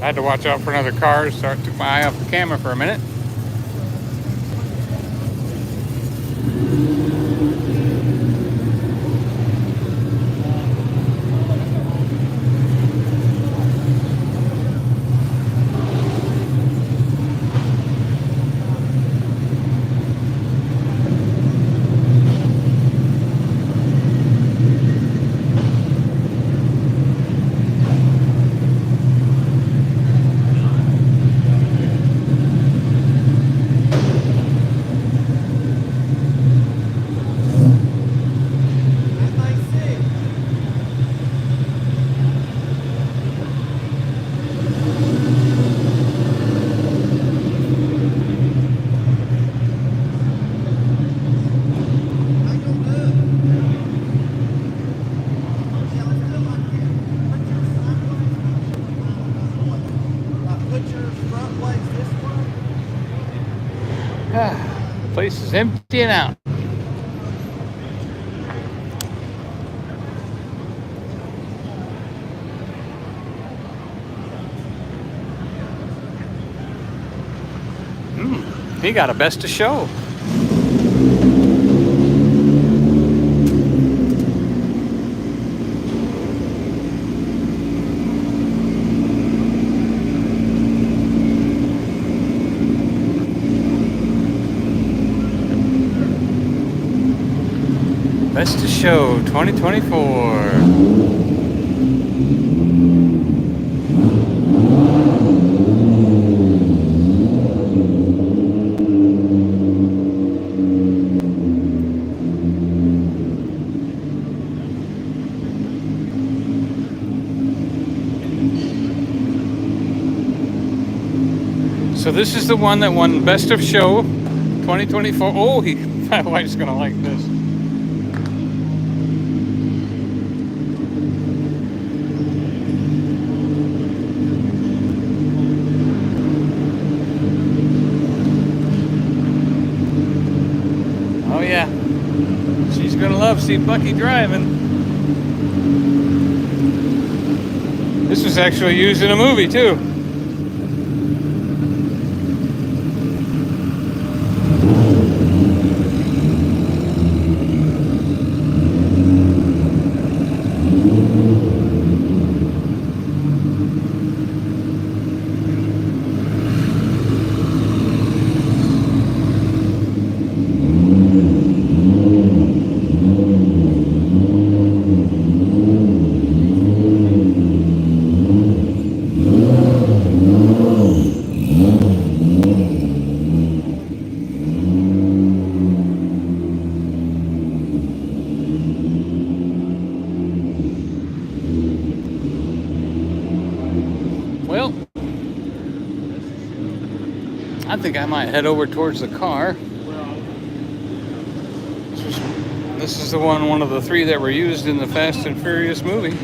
I had to watch out for another car, so I took my eye off the camera for a minute. Place is emptying out. He got a best of show. Best of Show 2024. So this is the one that won Best of Show 2024. Oh, my wife's gonna like this. Oh yeah, she's gonna love see Bucky driving. This was actually used in a movie too. I think I might head over towards the car. This is the one of the three that were used in the Fast and Furious movie.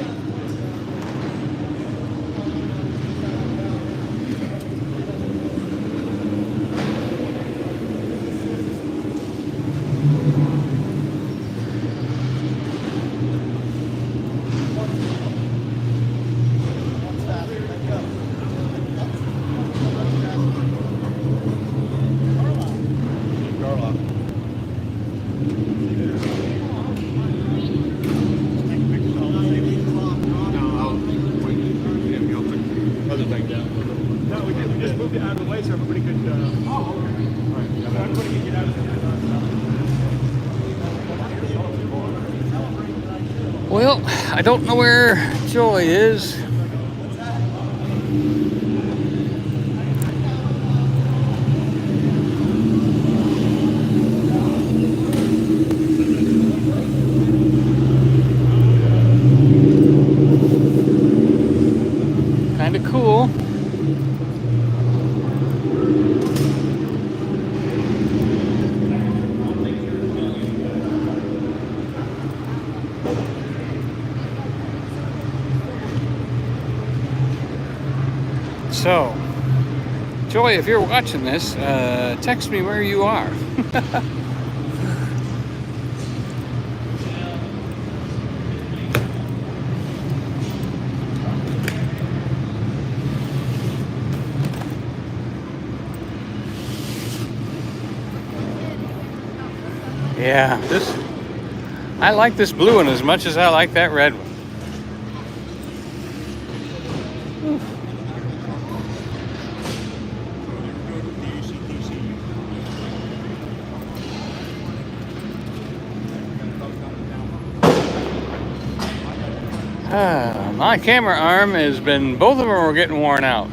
Well, I don't know where Joy is. Kinda cool. So, Joy, if you're watching this, text me where you are. Yeah, I like this blue one as much as I like that red one. My camera arm has been, both of them are getting worn out.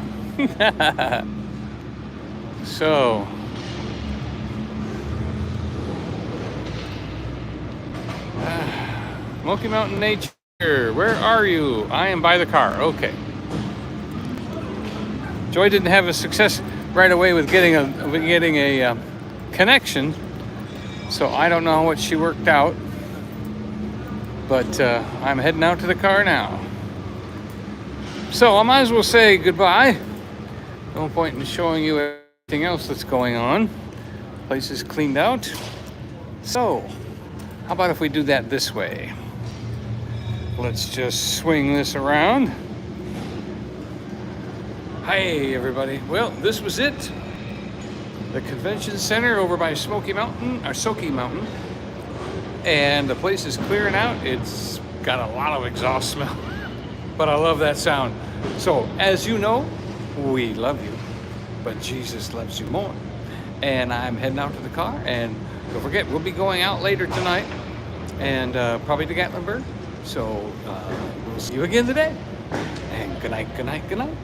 So, Smoky Mountain Nature, where are you? I am by the car. Okay. Joy didn't have a success right away with getting a connection, so I don't know what she worked out. But I'm heading out to the car now. So I might as well say goodbye. No point in showing you everything else that's going on. Place is cleaned out. So, how about if we do that this way? Let's just swing this around. Hey everybody. Well, this was it. The convention center over by Smoky Mountain, or Soaky Mountain. And the place is clearing out. It's got a lot of exhaust smell, but I love that sound. So, as you know, we love you, but Jesus loves you more. And I'm heading out to the car, and don't forget, we'll be going out later tonight, and probably to Gatlinburg. So, we'll see you again today. And good night, good night, good night.